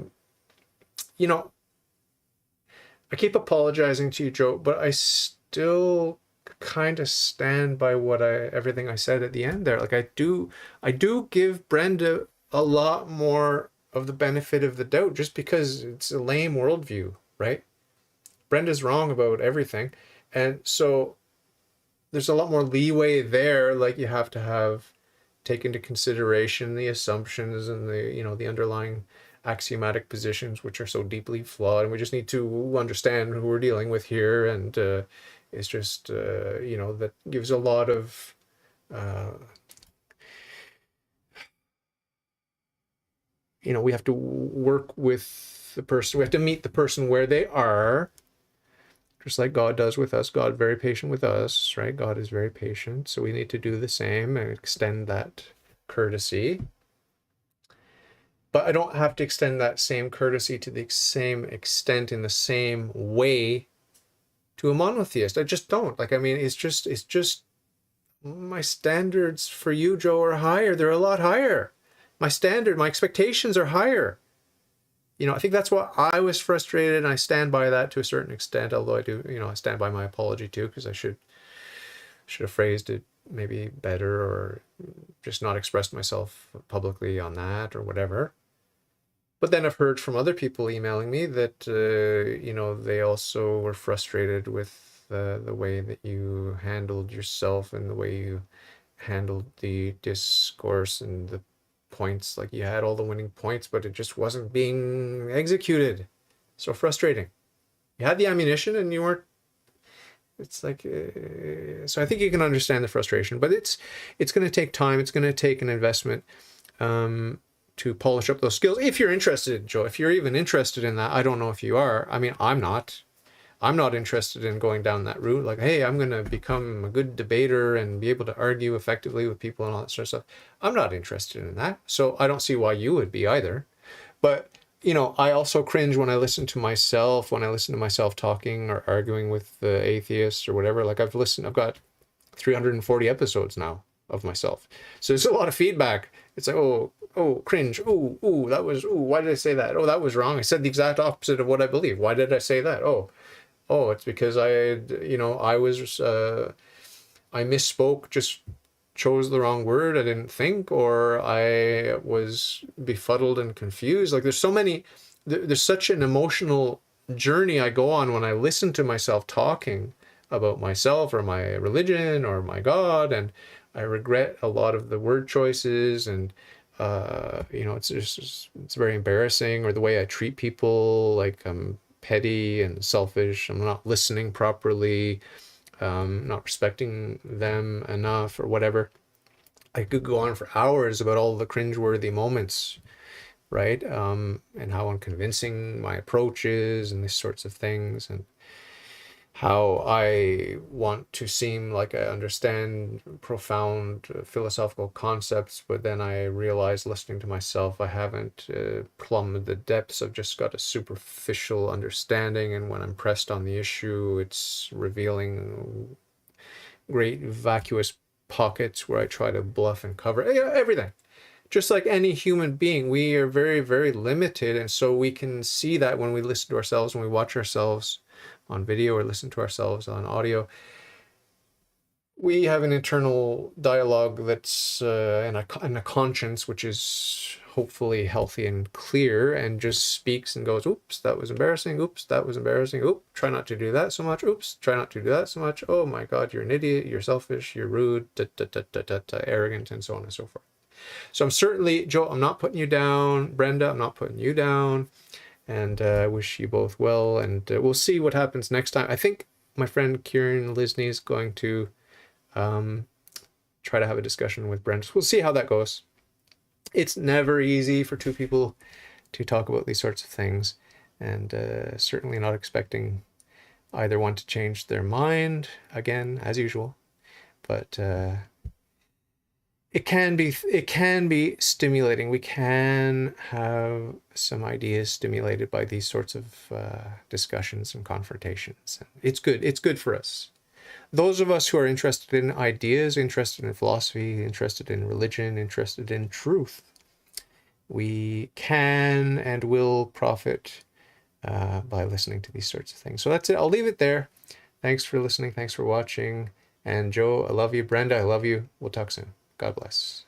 Speaker 1: keep apologizing to you, Joe, but I still kind of stand by everything I said at the end there. Like, I do give Brenda a lot more of the benefit of the doubt just because it's a lame worldview, right? Brenda's wrong about everything, and so there's a lot more leeway there. Like, you have to take into consideration the assumptions and the underlying axiomatic positions which are so deeply flawed, and we just need to understand who we're dealing with here. And it's just that gives a lot of we have to work with the person. We have to meet the person where they are, just like God does with us. God very patient with us, right? God is very patient, so we need to do the same and extend that courtesy. But I don't have to extend that same courtesy to the same extent in the same way to a monotheist. I just don't. Like, I mean, it's just my standards for you, Joe, are higher. They're a lot higher. My expectations are higher. I think that's why I was frustrated, and I stand by that to a certain extent, although I do, I stand by my apology too, because I should have phrased it maybe better, or just not expressed myself publicly on that or whatever. But then I've heard from other people emailing me that, they also were frustrated with the way that you handled yourself and the way you handled the discourse and the points. Like, you had all the winning points, but it just wasn't being executed. So frustrating. You had the ammunition and you weren't. It's like, so I think you can understand the frustration, but it's going to take time. It's going to take an investment to polish up those skills. If you're interested, Joe, if you're even interested in that, I don't know if you are. I mean, I'm not interested in going down that route. Like, hey, I'm going to become a good debater and be able to argue effectively with people and all that sort of stuff. I'm not interested in that. So I don't see why you would be either. But, I also cringe when I listen to myself talking or arguing with the atheists or whatever. Like, I've got 340 episodes now of myself. So there's a lot of feedback. It's like, oh, cringe. Why did I say that? Oh, that was wrong. I said the exact opposite of what I believe. Why did I say that? Oh, it's because I misspoke, just chose the wrong word. I didn't think, or I was befuddled and confused. Like, there's such an emotional journey I go on when I listen to myself talking about myself or my religion or my God, and I regret a lot of the word choices, and it's very embarrassing, or the way I treat people, like I'm petty and selfish. I'm not listening properly, not respecting them enough, or whatever. I could go on for hours about all the cringeworthy moments, right? And how unconvincing my approach is, and these sorts of things, and how I want to seem like I understand profound philosophical concepts, but then I realize, listening to myself, I haven't plumbed the depths. I've just got a superficial understanding, and when I'm pressed on the issue, it's revealing great vacuous pockets where I try to bluff and cover everything. Just like any human being, we are very, very limited, and so we can see that when we listen to ourselves, when we watch ourselves on video or listen to ourselves on audio. We have an internal dialogue that's and a conscience which is hopefully healthy and clear, and just speaks and goes, oops, that was embarrassing. Oops, that was embarrassing. Oops, try not to do that so much. Oops, try not to do that so much. Oh my God, you're an idiot. You're selfish. You're rude, arrogant, and so on and so forth. So I'm certainly, Joe, I'm not putting you down. Brenda, I'm not putting you down. And I wish you both well, and we'll see what happens next time. I think my friend Kieran Lisney is going to try to have a discussion with Brent. We'll see how that goes. It's never easy for two people to talk about these sorts of things, and certainly not expecting either one to change their mind, again, as usual. But it can be stimulating. We can have some ideas stimulated by these sorts of discussions and confrontations. It's good. It's good for us. Those of us who are interested in ideas, interested in philosophy, interested in religion, interested in truth, we can and will profit by listening to these sorts of things. So that's it. I'll leave it there. Thanks for listening. Thanks for watching. And Joe, I love you. Brenda, I love you. We'll talk soon. God bless.